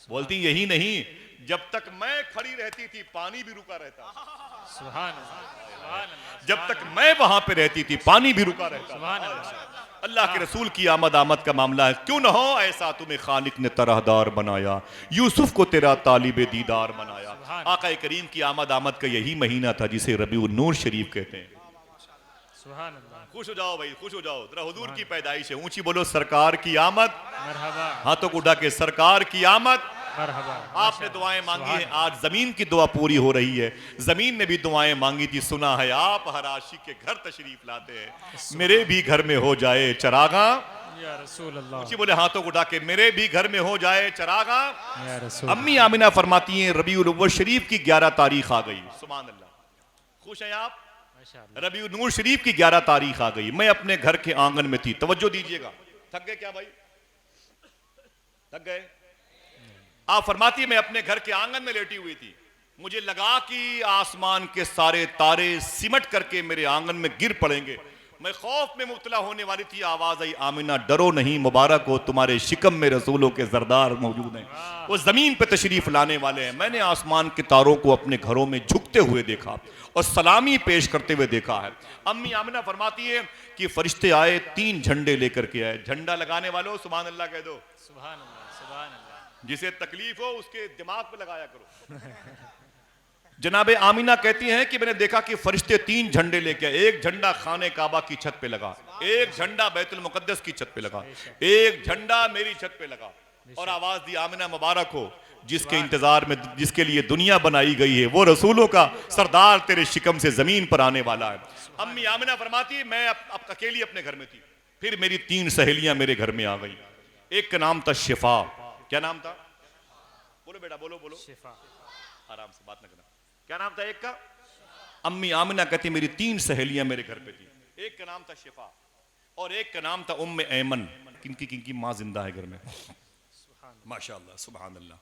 बोलती यही नहीं, जब तक मैं खड़ी रहती थी पानी भी रुका रहता, सुभान अल्लाह, जब तक मैं वहां पे रहती थी पानी भी रुका रहता। सुभान अल्लाह। अल्लाह के रसूल की आमद का मामला है। क्यों ना हो ऐसा तुम्हें खालिक ने तरहदार बनाया, यूसुफ को तेरा तालिबे दीदार बनाया। आका करीम की आमद का यही महीना था जिसे रबीउन नूर शरीफ कहते हैं। सुभान अल्लाह। खुश हो जाओ भाई, खुश हो जाओ, जरा हुजूर की पैदाइश है, ऊंची बोलो सरकार की आमद, मरहबा, हाथों को उठा के सरकार की आमद। मरहबा। आपने दुआएं मांगी हैं, आज जमीन की दुआ पूरी हो रही है। जमीन ने भी दुआएं मांगी थी, सुना है आप हर आशिक के घर तशरीफ लाते हैं, मेरे भी घर में हो जाए चरागा। या रसूल अल्लाह, ऊंची बोले हाथों को उठा के, मेरे भी घर में हो जाए चरागा। या रसूल। अम्मी आमिना फरमाती हैं रबीउल अव्वल शरीफ की 11 तारीख आ गई। सुभान अल्लाह, खुश हैं आप? माशाअल्लाह। रबीउल नूर शरीफ की 11 तारीख आ गई। मैं अपने घर के आंगन में थी, तवज्जो दीजिएगा। थक गए क्या भाई? थक गए? आप फरमाती मैं अपने घर के आंगन में लेटी हुई थी, मुझे लगा कि आसमान के सारे तारे सिमट करके मेरे आंगन में गिर पड़ेंगे। मैं खौफ में मुब्तला होने वाली थी, आवाज आई आमिना डरो नहीं, मुबारक हो तुम्हारे शिकम में रसूलों के जरदार मौजूद हैं, वो जमीन पे तशरीफ लाने वाले हैं। मैंने आसमान के तारों को अपने घरों में झुकते हुए देखा और सलामी पेश करते हुए देखा है। अम्मी आमिना फरमाती है कि फरिश्ते आए, 3 झंडे लेकर के आए। झंडा लगाने वालों सुभान अल्लाह कह दो। सुभान अल्लाह, सुभान अल्लाह। जिसे तकलीफ हो उसके दिमाग पे लगाया करो। जनाबे आमिना कहती हैं कि मैंने देखा कि फरिश्ते 3 झंडे लेके आए। एक झंडा खाने काबा की छत पे लगा, एक झंडा बैतुल मुकद्दस की छत पे लगा, एक झंडा मेरी छत पे लगा और आवाज दी आमिना मुबारक हो, जिसके इंतजार में जिसके लिए दुनिया बनाई गई है, वो रसूलों का सरदार तेरे शिकम से जमीन पर आने वाला है। अम्मी आमिना फरमाती मैं अब अकेली अपने घर में थी, फिर मेरी 3 सहेलियां मेरे घर में आ गई। एक का नाम था शिफा। क्या नाम था? बोलो बेटा, बोलो बोलो, शिफा। आराम से बात ना करना। क्या नाम था एक का? अम्मी आमिना कहती मेरी 3 सहेलियां मेरे घर पे थी। एक का नाम था शिफा और एक का नाम था उम्मे ऐमन। किनकी किनकी माँ जिंदा है घर में? माशाअल्लाह, सुभान अल्लाह।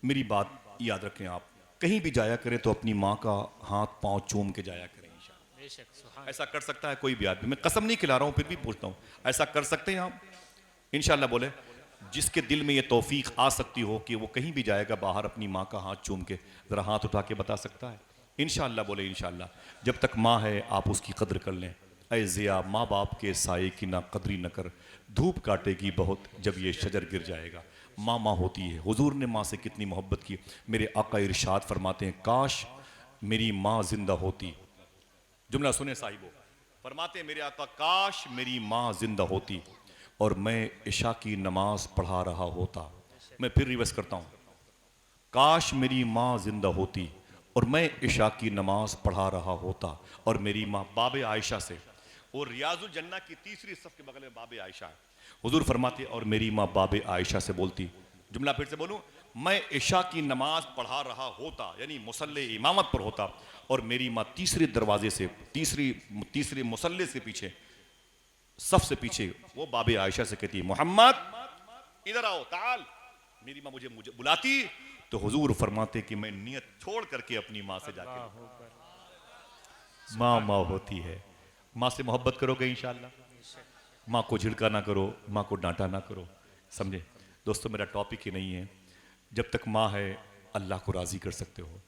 मेरी बात याद रखें, आप कहीं भी जाया करें तो अपनी माँ का हाथ पांव चूम के जाया करें इंशाअल्लाह। बेशक, सुभान। ऐसा कर सकता है कोई भी आदमी? मैं कसम नहीं खिला रहा हूं, फिर भी पूछता हूं, ऐसा कर सकते हैं आप? इंशाअल्लाह बोले। जिसके दिल में ये तौफीक आ सकती हो कि वो कहीं भी जाएगा बाहर अपनी माँ का हाथ चूम के जरा हाथ उठा के बता सकता है? इंशाअल्लाह बोले इंशाअल्लाह। जब तक माँ है आप उसकी कद्र कर लें। ऐ ज़िया, माँ बाप के साये की ना कदरी न कर, धूप काटेगी बहुत जब ये शजर गिर जाएगा। माँ माँ होती है। हुजूर ने माँ से कितनी मोहब्बत की। मेरे आका इरशाद फरमाते हैं काश मेरी माँ जिंदा होती। जुमला सुने साहिबो, फरमाते हैं मेरे आका काश मेरी माँ जिंदा होती और मैं इशा की नमाज पढ़ा रहा होता। मैं फिर रिवर्स करता हूँ, काश मेरी माँ जिंदा होती और मैं इशा की नमाज पढ़ा रहा होता और मेरी माँ बाबे आयशा से, और रियाजुल जन्ना की 3री सफ के बगल में बाबे आयशा है। हुजूर फरमाते और मेरी माँ बाबे आयशा से बोलती, जुमला फिर से बोलूं, मैं इशा की नमाज पढ़ा रहा होता यानी मुसल्ले इमामत पर होता और मेरी माँ 3रे दरवाजे से तीसरे मुसल्ले से पीछे, सफ से पीछे, वो बाबे आयशा से कहती मोहम्मद इधर आओ ताल। मेरी माँ मुझे बुलाती तो हुजूर फरमाते कि मैं नियत छोड़ करके अपनी माँ से जाके, माँ माँ होती है, माँ से मोहब्बत करोगे इंशाअल्लाह। माँ को झिड़का ना करो, माँ को डांटा ना करो, समझे दोस्तों? मेरा टॉपिक ही नहीं है। जब तक माँ है अल्लाह को राज़ी कर सकते हो,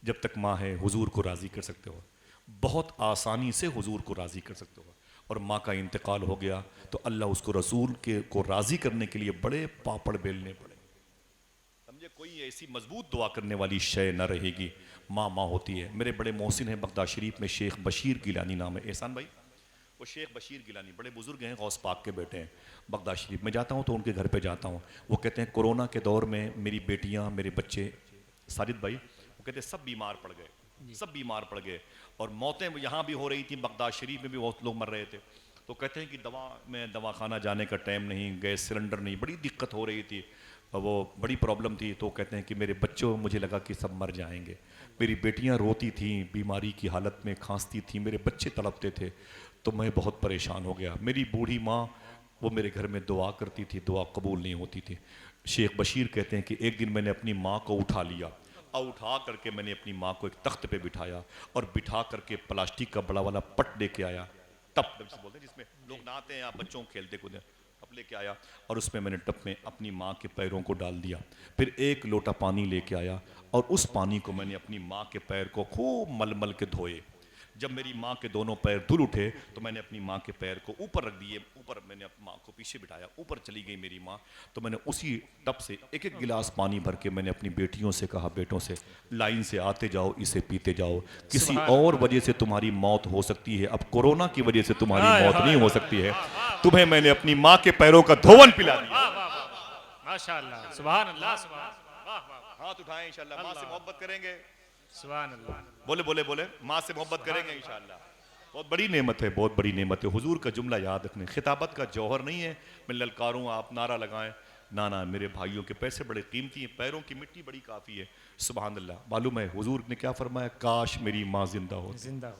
जब तक माँ है हुजूर को राज़ी कर सकते हो, बहुत आसानी से हुजूर को राज़ी कर सकते हो। और माँ का इंतकाल हो गया तो अल्लाह उसको रसूल के को राज़ी करने के लिए बड़े पापड़ बेलने पड़े, समझे? कोई ऐसी मजबूत दुआ करने वाली शय न रहेगी। माँ माँ होती है। मेरे बड़े मोहसिन हैं बगदाद शरीफ में, शेख बशीर गिलानी नाम है। एहसान भाई, वो शेख बशीर गिलानी बड़े बुजुर्ग हैं, गौस पाक के बेटे हैं। बगदाद शरीफ में जाता हूँ तो उनके घर पे जाता हूँ। वो कहते हैं कोरोना के दौर में मेरी बेटियाँ, मेरे बच्चे, साजिद भाई, वो कहते हैं सब बीमार पड़ गए। सब बीमार पड़ गए और मौतें यहाँ भी हो रही थी, बगदाद शरीफ में भी बहुत लोग मर रहे थे। तो कहते हैं कि दवाखाना जाने का टाइम नहीं, गैस सिलेंडर नहीं, बड़ी दिक्कत हो रही थी, वो बड़ी प्रॉब्लम थी। तो कहते हैं कि मेरे बच्चों, मुझे लगा कि सब मर जाएंगे, मेरी बेटियां रोती थीं बीमारी की हालत में, खांसती थीं, मेरे बच्चे तड़पते थे, तो मैं बहुत परेशान हो गया। मेरी बूढ़ी माँ वो मेरे घर में दुआ करती थी, दुआ कबूल नहीं होती थी। शेख बशीर कहते हैं कि एक दिन मैंने अपनी माँ को उठा लिया और उठा करके मैंने अपनी माँ को एक तख्त पे बिठाया और बिठा करके प्लास्टिक का बड़ा वाला पट लेके आया, टप से बोलते हैं जिसमें लोग नहाते हैं या बच्चों को खेलते कूदते, टप लेके आया और उसमें मैंने टप में अपनी माँ के पैरों को डाल दिया। फिर एक लोटा पानी लेके आया और उस पानी को मैंने अपनी माँ के पैर को खूब मल मल के धोए। जब मेरी माँ के दोनों पैर धुल उठे तो मैंने अपनी माँ के पैर को ऊपर रख दिए, ऊपर मैंने अपनी माँ को पीछे बिठाया, ऊपर चली गई मेरी माँ। तो मैंने उसी टब से एक एक गिलास पानी भर के मैंने अपनी बेटियों से कहा, बेटों से लाइन से आते जाओ, इसे पीते जाओ, किसी और वजह से तुम्हारी मौत हो सकती है, अब कोरोना की वजह से तुम्हारी मौत नहीं हो सकती है। तुम्हें मैंने अपनी माँ के पैरों का धोवन पिला दिया। माशाअल्लाह, सुभान अल्लाह, सुभान अल्लाह। हाथ उठाएं, इंशाल्लाह माँ से मोहब्बत करेंगे। सुभान अल्लाह। बोले बोले बोले, माँ से मोहब्बत करेंगे इंशाल्लाह। बहुत बड़ी नेमत है, बहुत बड़ी नेमत है। हुजूर का जुमला याद रखने, खिताबत का जौहर नहीं है मैं ललकारूं आप नारा लगाएं, ना ना, मेरे भाइयों के पैसे बड़े कीमती हैं, पैरों की मिट्टी बड़ी काफ़ी है। सुभान अल्लाह। मालूम है हुजूर ने क्या फरमाया, काश मेरी माँ जिंदा होती जिंदा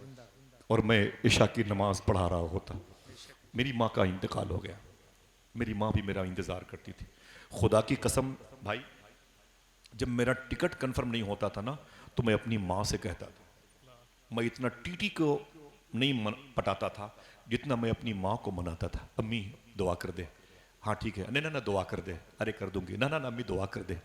और मैं इशा की नमाज पढ़ा रहा होता। मेरी माँ का इंतकाल हो गया, मेरी माँ भी मेरा इंतज़ार करती थी। खुदा की कसम भाई, जब मेरा टिकट कंफर्म नहीं होता था ना तो मैं अपनी माँ से कहता था, मैं इतना टीटी को नहीं पटाता था जितना मैं अपनी माँ को मनाता था। अम्मी दुआ कर दे, हाँ ठीक है, नहीं ना ना दुआ कर दे, अरे कर दूंगी, ना ना ना अम्मी दुआ कर दे,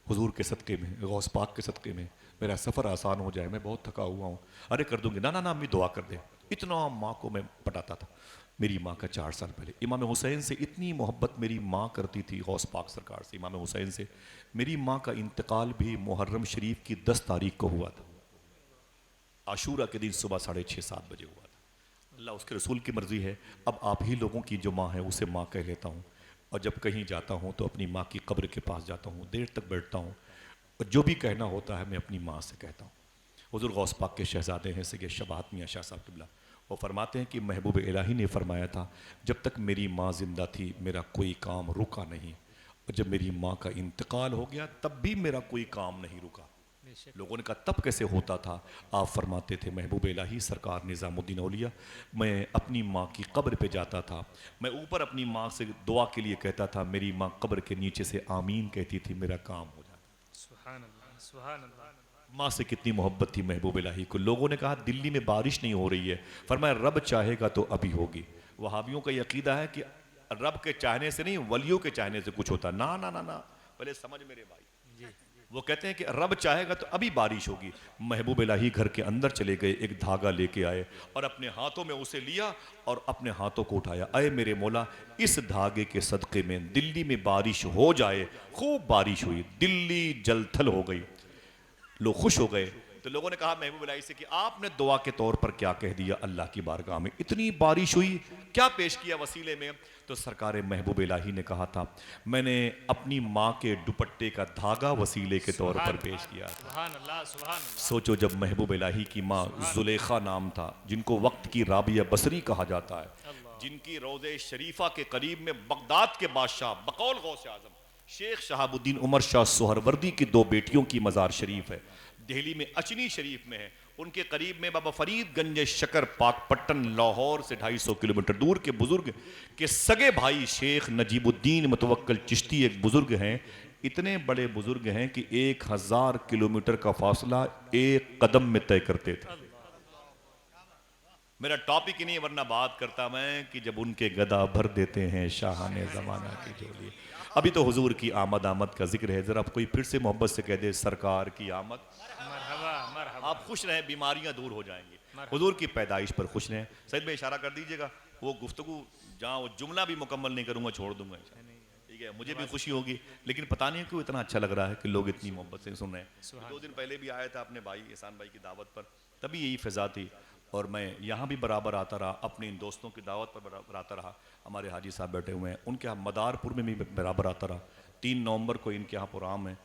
हुजूर के सदक़े में, गौस पाक के सदक़े में मेरा सफ़र आसान हो जाए, मैं बहुत थका हुआ हूँ, अरे कर दूंगी, ना ना ना अम्मी दुआ कर दे। इतना माँ को मैं पटाता था। मेरी माँ का 4 साल पहले इमाम हुसैन से इतनी मोहब्बत मेरी माँ करती थी, गौस पाक सरकार से, इमाम हुसैन से। मेरी माँ का इंतकाल भी मुहर्रम शरीफ की 10 तारीख को हुआ था, आशूरा के दिन सुबह 6:30-7 बजे हुआ था। अल्लाह उसके रसूल की मर्ज़ी है। अब आप ही लोगों की जो माँ है उसे माँ कह लेता हूँ, और जब कहीं जाता हूँ तो अपनी माँ की कब्र के पास जाता हूँ, देर तक बैठता हूँ, और जो भी कहना होता है मैं अपनी माँ से कहता हूँ। हुज़ूर गौस पाक के शहज़ादे हैं सैयद शबात मियाँ शाह साहब क़िबला, वो फरमाते हैं कि महबूब इलाही ने फरमाया था, जब तक मेरी माँ ज़िंदा थी मेरा कोई काम रुका नहीं, और जब मेरी माँ का इंतकाल हो गया तब भी मेरा कोई काम नहीं रुका। लोगों ने कहा तब कैसे होता था? आप फरमाते थे, महबूब इलाही सरकार निज़ामुद्दीन औलिया, मैं अपनी माँ की कब्र पे जाता था, मैं ऊपर अपनी माँ से दुआ के लिए कहता था, मेरी माँ कब्र के नीचे से आमीन कहती थी, मेरा काम हो जाता। सुभान अल्लाह, सुभान अल्लाह। माँ से कितनी मोहब्बत थी महबूब इलाही को। लोगों ने कहा दिल्ली में बारिश नहीं हो रही है, फरमाया रब चाहेगा तो अभी होगी। वहाबियों का यकीदा है कि रब के चाहने से नहीं, वलियों के चाहने से कुछ होता। ना ना ना ना, पहले समझ मेरे भाई, वो कहते हैं कि रब चाहेगा तो अभी बारिश होगी। महबूब इलाही घर के अंदर चले गए, एक धागा लेके आए और अपने हाथों में उसे लिया और अपने हाथों को उठाया, अय मेरे मौला, इस धागे के सदक़े में दिल्ली में बारिश हो जाए। खूब बारिश हुई, दिल्ली जलथल हो गई, लोग खुश हो गए। तो लोगों ने कहा महबूब इलाही से कि आपने दुआ के तौर पर क्या कह दिया अल्लाह की बारगाह में, इतनी बारिश हुई, क्या पेश किया वसीले में? तो सरकार महबूब इलाही ने कहा था, मैंने अपनी माँ के दुपट्टे का धागा वसीले के तौर पर पेश किया था। सुभान अल्लाह, सुभान अल्लाह। सोचो, जब महबूब इलाही की माँ जुलेखा नाम था, जिनको वक्त की राबिया बसरी कहा जाता है, जिनकी रोज़े शरीफा के करीब में बगदाद के बादशाह बकौल गौसे आज़म शेख शहाबुद्दीन उमर शाह सोहरवर्दी की 2 बेटियों की मज़ार शरीफ है, दिल्ली में अचनी शरीफ में है। उनके करीब में बाबा फरीदगंज शकर पाकपट्टन लाहौर से 250 किलोमीटर दूर के बुजुर्ग के सगे भाई शेख नजीबुद्दीन मुतवक्कल चिश्ती एक बुजुर्ग हैं। इतने बड़े बुजुर्ग हैं कि 1000 किलोमीटर का फासला एक कदम में तय करते थे। मेरा टॉपिक ही नहीं, वरना बात करता मैं कि जब उनके गदा भर देते हैं शाहाने ज़माना की झोली। अभी तो हुजूर की आमद का जिक्र है, ज़रा कोई फिर से मोहब्बत से कह दे, सरकार की आमद। मरहबा, मरहबा। आप खुश रहें, बीमारियां दूर हो जाएंगी। हुजूर की पैदाइश पर खुश रहें। सैयद में इशारा कर दीजिएगा, वो गुफ्तगू जहाँ वो जुमला भी मुकम्मल नहीं करूँगा, छोड़ दूंगा, ठीक है? मुझे भी खुशी होगी, लेकिन पता नहीं क्यों इतना अच्छा लग रहा है कि लोग इतनी मोहब्बत से सुन रहे हैं। 2 दिन पहले भी आया था अपने भाई एहसान भाई की दावत पर, तभी यही फ़िज़ा थी, और मैं यहाँ भी बराबर आता रहा, अपने इन दोस्तों की दावत पर बराबर आता रहा। हमारे हाजी साहब बैठे हुए हैं, उनके यहाँ मदारपुर में भी बराबर आता रहा। 3 नवंबर को इनके यहाँ प्रोग्राम है,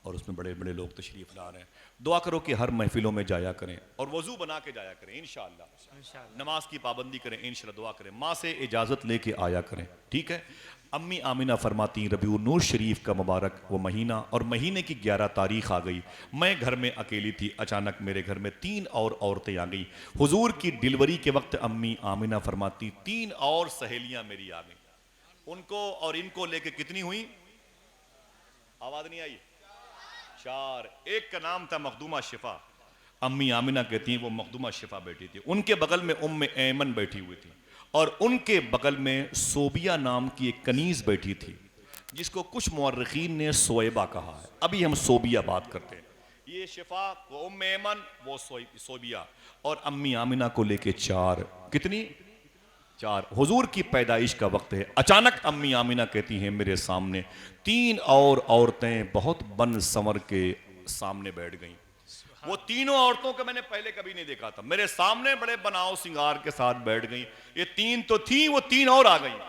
और उसमें बड़े बड़े लोग तशरीफ ला रहे हैं। दुआ करो कि हर महफिलों में जाया करें और वजू बना के जाया करें इंशाअल्लाह। नमाज की पाबंदी करें इंशाअल्लाह, दुआ करें, माँ से इजाज़त लेके आया करें, ठीक है। अम्मी आमिना फरमाती रबीउन नूर शरीफ का मुबारक वो महीना और महीने की 11 तारीख आ गई। मैं घर में अकेली थी, अचानक मेरे घर में 3 और औरतें आ गई। हुजूर की डिलीवरी के वक्त अम्मी आमिना फरमाती 3 और सहेलियां मेरी आ गई। उनको और इनको लेके कितनी हुई? आवाज नहीं आई? 4। एक का नाम था मखदूमा शिफा। अम्मी आमिना कहती हैं वो मखदूमा शिफा बैठी थी, उनके बगल में उम्मे ऐमन बैठी हुई थी और उनके बगल में सोबिया नाम की एक कनीज बैठी थी जिसको कुछ मुअर्रिखीन ने सोएबा कहा है। अभी हम सोबिया बात करते हैं। ये शिफा, वो उम्मे ऐमन, वो सोबिया और अम्मी आमिना को लेके 4। कितनी? 4। हुजूर की पैदाइश का वक्त है। अचानक अम्मी आमिना कहती हैं मेरे सामने 3 और औरतें बहुत बन संवर के सामने बैठ गईं। वो तीनों औरतों को मैंने पहले कभी नहीं देखा था, मेरे सामने बड़े बनाव सिंगार के साथ बैठ गईं। ये 3 तो थी, वो 3 और आ गईं।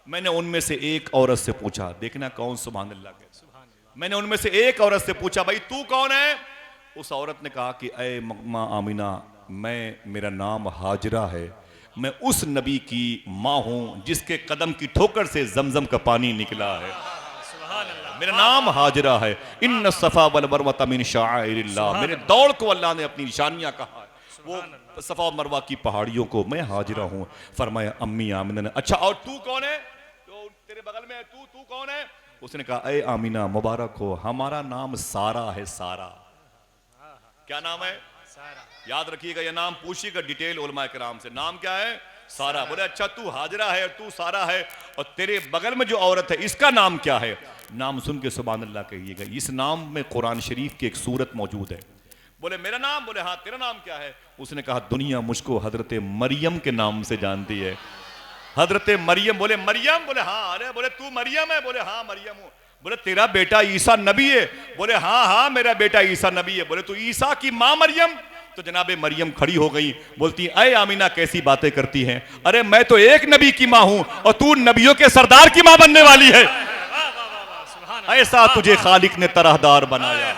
मैंने उनमें से एक औरत से पूछा, देखना कौन सुभान अल्लाह कहता। मैंने उनमें से एक औरत से पूछा भाई तू कौन है? उस औरत ने कहा कि ऐ माँ आमिना, मेरा नाम हाजरा है, मैं उस नबी की माँ हूं जिसके कदम की ठोकर से जमजम का पानी निकला है। मेरा नाम हाजरा है। इन सफा वल मरवा मिन शाइरिल्लाह, मेरे दौड़ को अल्लाह ने अपनी निशानियां कहा है, वो सफा और मरवा की पहाड़ियों को मैं हाजरा हूं। फरमाया अम्मी आमिना ने, अच्छा और तू कौन है? तो तेरे बगल में तू कौन है? उसने कहा ऐ आमिना मुबारक हो, हमारा नाम सारा है। सारा क्या नाम है? याद रखिएगा, यह नाम पूछिएगा डिटेल उलमा किराम से, नाम क्या है? सारा। बोले अच्छा तू हाजरा है और तू सारा है, और तेरे बगल में जो औरत है इसका नाम क्या है? नाम सुन के सुभान अल्लाह कहिएगा। इस नाम में कुरान शरीफ की एक सूरत मौजूद है। बोले मेरा नाम? बोले हाँ। तेरा नाम क्या है? उसने कहा दुनिया मुझको हजरत मरियम के नाम से जानती है। हजरत मरियम। बोले मरियम? बोले हाँ। अरे बोले तू मरियम है? बोले हाँ मरियम हूँ। बोले तेरा बेटा ईसा नबी है? बोले हाँ हाँ मेरा बेटा ईसा नबी है। बोले तू ईसा की माँ मरियम? तो जनाबे मरियम खड़ी हो गई, बोलती ऐ आमिना कैसी बातें करती हैं, अरे मैं तो एक नबी की माँ हूं और तू नबियों के सरदार की माँ बनने वाली है। ऐसा तुझे खालिक ने तरहदार बनाया,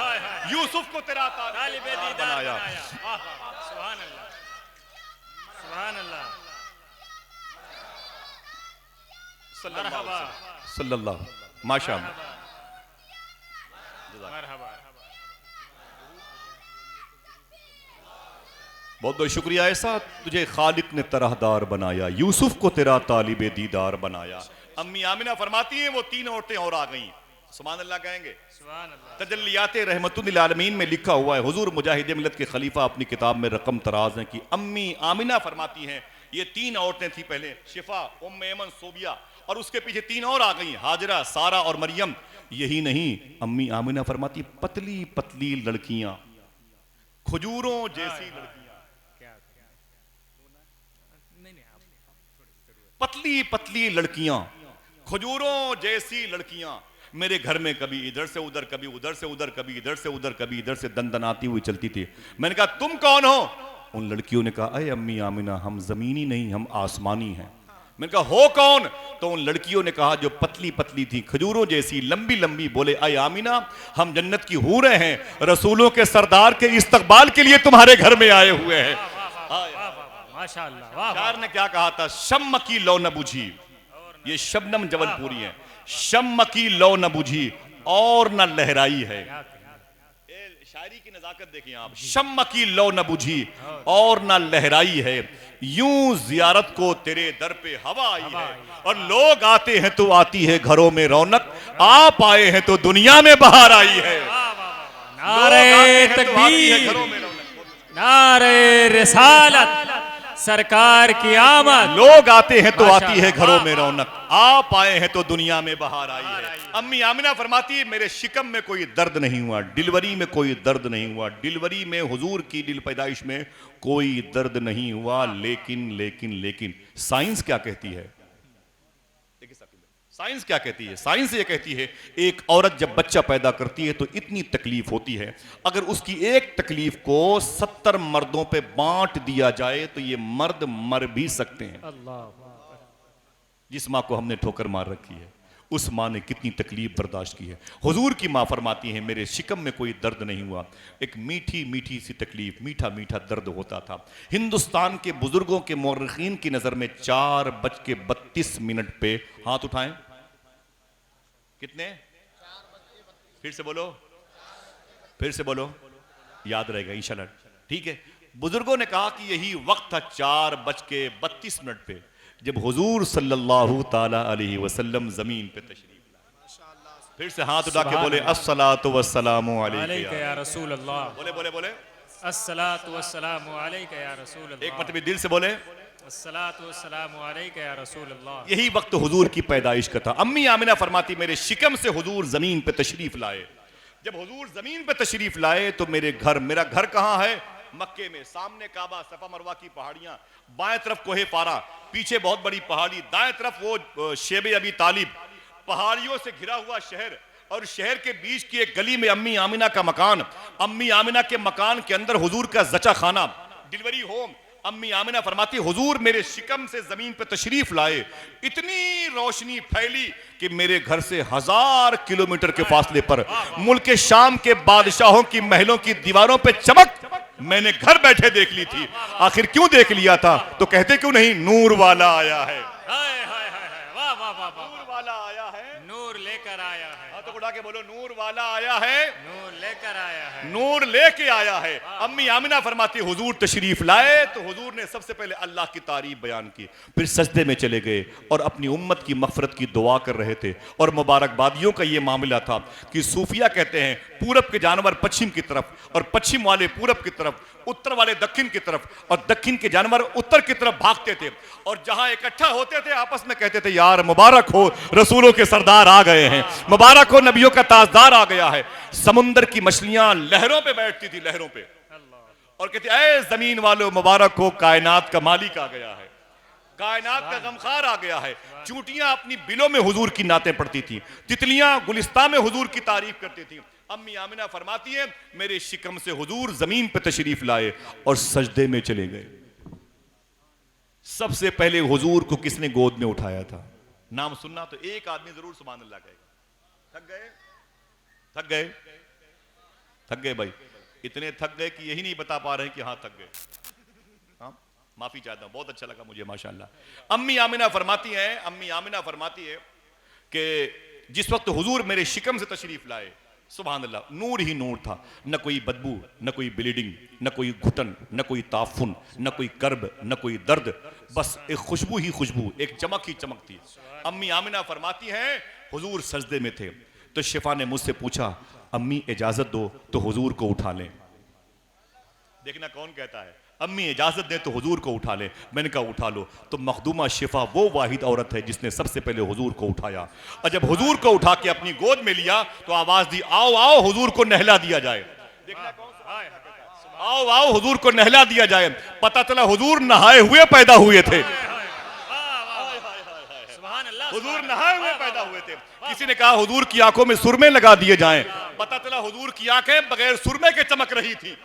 यूसुफ को तेरा तालिबे दीदार बनाया। सल्लल्लाहु माशाअल्लाह। बहुत बहुत शुक्रिया। ऐसा तुझे खालिक ने तरहदार बनाया, यूसुफ को तेरा तालिबे दीदार बनाया। अम्मी आमिना फरमाती हैं वो 3 औरतें और आ गईं। सुभान अल्लाह कहेंगे। तजल्लियाते रहमतुल आलमीन में लिखा हुआ है, हुजूर मुजाहिद मिल्लत के खलीफा अपनी किताब में रकम तराज है कि अम्मी आमिना फरमाती हैं ये 3 औरतें थी पहले, शिफा, उम्मे ऐमन, सोबिया, और उसके पीछे 3 और आ गई, हाजरा, सारा और मरियम। यही नहीं, अम्मी आमिना फरमाती पतली पतली लड़कियां, खजूरों जैसी लड़कियां, पतली पतली लड़कियां, खजूरों जैसी लड़कियां मेरे घर में कभी इधर से उधर, कभी उधर से उधर, कभी इधर से उधर, कभी इधर से दंदनाती हुई चलती थी। मैंने कहा तुम कौन हो? उन लड़कियों ने कहा अरे अम्मी आमिना हम जमीनी नहीं, हम आसमानी हैं। मैंने कहा हो कौन? तो उन लड़कियों ने कहा जो पतली पतली थी, खजूरों जैसी लंबी लंबी, बोले अय आमिना हम जन्नत की हूरें हैं, रसूलों के सरदार के इस्तकबाल के लिए तुम्हारे घर में आए हुए हैं। माशाअल्लाह। शायर ने क्या कहा था? शम्म की लौ न बुझी, ये शबनम जबलपुरी है, शम्म की लौ न बुझी और न लहराई है। शायरी की नजाकत देखिए आप, शम्म की लौ न बुझी और न लहराई है, यूं जियारत को तेरे दर पे हवा आई है, और लोग आते हैं तो आती है घरों में रौनक, आप आए हैं तो दुनिया में बहार आई है। नारे तकबीर, नारे रिसालत, सरकार की आमद। लोग आते हैं तो आती है घरों में रौनक, आप आए हैं तो दुनिया में बहार आई है। अम्मी आमिना फरमाती है मेरे शिकम में कोई दर्द नहीं हुआ, डिलीवरी में कोई दर्द नहीं हुआ, डिलीवरी में हुजूर की दिल पैदाइश में कोई दर्द नहीं हुआ। लेकिन लेकिन लेकिन साइंस क्या कहती है? साइंस क्या कहती है? साइंस ये कहती है एक औरत जब बच्चा पैदा करती है तो इतनी तकलीफ होती है, अगर उसकी एक तकलीफ को 70 मर्दों पे बांट दिया जाए तो ये मर्द मर भी सकते हैं। जिस माँ को हमने ठोकर मार रखी है उस माँ ने कितनी तकलीफ बर्दाश्त की है। हुजूर की माँ फरमाती हैं मेरे शिकम में कोई दर्द नहीं हुआ, एक मीठी मीठी सी तकलीफ, मीठा मीठा दर्द होता था। हिंदुस्तान के बुजुर्गों के मौरखीन की नजर में 4:32 पे हाथ उठाएं। कितने? फिर से बोलो, फिर से बोलो, याद रहेगा इंशाल्लाह। ठीक है, बुजुर्गों ने कहा कि यही वक्त था 4:32 पे जब हुजूर सल्लल्लाहु ताला अलैहि वसल्लम जमीन पे तशरीफ लाए। फिर से हाथ उठा के बोले अस्सलातु वस्सलामु अलैका या रसूल अल्लाह। बोले बोले बोले अस्सलातु वस्सलामु अलैका या रसूल अल्लाह। एक मरतबा दिल से बोले अस्सलातु वस्सलामु अलैका या रसूल अल्लाह। यही वक्त हुजूर की पैदाइश का था। अम्मी आमिना फरमाती मेरे शिकम से हुजूर जमीन पे तशरीफ लाए। जब हुजूर जमीन पे तशरीफ लाए तो मेरा घर कहाँ है? मक्के में। सामने काबा, सफा मरवा की पहाड़ियां, बाएं तरफ कोहे पारा, पीछे बहुत बड़ी पहाड़ी, दाएं तरफ वो शेबे अबी तालिब, पहाड़ियों से घिरा हुआ शहर, और शहर के बीच की एक गली में अम्मी आमिना का मकान। अम्मी आमिना के मकान के अंदर हुजूर का जचा खाना, डिलीवरी होम। अम्मी आमिना फरमाती हुजूर मेरे शिकम से जमीन पे तशरीफ लाए, इतनी रोशनी फैली कि मेरे घर से 1000 किलोमीटर के फासले पर मुल्क शाम के बादशाहों की महलों की दीवारों पे चमक मैंने घर बैठे देख ली थी। आखिर क्यों देख लिया था? तो कहते क्यों नहीं नूर वाला आया है, हाय हाय हाय, वाह वाह वाह वाह, नूर वाला आया है, नूर लेकर आया है। तो उठा के बोलो नूर वाला आया है, नूर लेकर आया है, नूर लेके आया है। अम्मी आमिना फरमाती हुजूर तशरीफ लाए तो हुजूर ने सबसे पहले अल्लाह की तारीफ बयान की, फिर सजदे में चले गए और अपनी उम्मत की मगफरत की दुआ कर रहे थे। और मुबारकबादियों का ये मामला था कि सूफिया कहते हैं पूरब के जानवर पश्चिम की तरफ और पश्चिम वाले पूरब की तरफ, उत्तर वाले दक्षिण की तरफ और दक्षिण के जानवर उत्तर की तरफ भागते थे। और जहां इकट्ठा होते थे आपस में कहते थे यार मुबारक हो रसूलों के सरदार आ गए हैं, मुबारक हो नबियों का ताजदार आ गया है। समुंदर की मछलियां लहरों पे बैठती थी, लहरों पे, और कहती ऐ जमीन वालों मुबारक हो कायनात का मालिक आ गया है, कायनात का गमखार आ गया है। चूंटियां अपनी बिलों में हुजूर की नातें पढ़ती थी, तितलियां गुलिस्तान में हुजूर की तारीफ करती थी। अम्मी आमिना फरमाती है मेरे शिकम से हुजूर जमीन पे तशरीफ लाए और सजदे में चले गए। सबसे पहले हुजूर को किसने गोद में उठाया था? नाम सुनना तो एक आदमी जरूर सुभान अल्लाह कहेगा। थक गए, थक गए, थक गए भाई, इतने थक गए कि यही नहीं बता पा रहे कि हाँ थक गए। हाँ माफी चाहता हूं, बहुत अच्छा लगा मुझे माशाअल्लाह। अम्मी आमिना फरमाती है, अम्मी आमिना फरमाती है कि जिस वक्त हुजूर मेरे शिकम से तशरीफ लाए सुभान अल्लाह नूर ही नूर था, न कोई बदबू, न कोई ब्लीडिंग, न कोई घुटन, न कोई ताफुन, न कोई कर्ब, न कोई दर्द, बस एक खुशबू ही खुशबू, एक चमक ही चमक थी। अम्मी आमिना फरमाती हैं हुजूर सजदे में थे तो शिफा ने मुझसे पूछा अम्मी इजाजत दो तो हुजूर को उठा लें। देखना कौन कहता है अम्मी इजाजत दे तो हुजूर को उठा ले। मैंने कहा उठा लो। तो मखदूमा शिफा वो वाहिद औरत है जिसने सबसे पहले हुजूर को उठाया, और जब हुजूर को उठा के अपनी गोद में लिया तो आवाज दी आओ आओ हुजूर को नहला दिया जाए। देखना कौन सा, आओ आओ हुजूर को नहला दिया जाए। पता चला हुजूर नहाए हुए पैदा हुए थे, हुजूर नहाए हुए पैदा हुए थे। किसी ने कहा हुजूर की आंखों में सुरमे लगा दिए जाएं, पता चला हुजूर की आंखें बगैर सुरमे के चमक रही थी।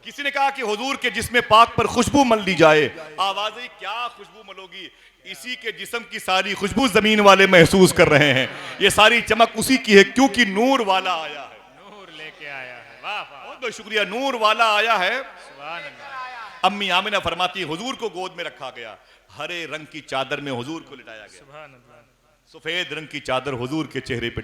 किसी ने कहा कि हुजूर के जिस्म पाक पर खुशबू मल दी जाए। आवाज आई क्या खुशबू मलोगी? इसी के जिस्म की सारी खुशबू जमीन वाले महसूस कर रहे हैं। ये सारी चमक उसी की है क्योंकि नूर वाला आया है, नूर लेके आया है। वाह वाह, बहुत बहुत शुक्रिया, नूर वाला आया है। सुभान अल्लाह। अम्मी आमिना फरमाती है हुजूर को गोद में रखा गया, हरे रंग की चादर में हुजूर को लिटाया गया, सुभान अल्लाह। सफेद रंग की चादर हुजूर के चेहरे पे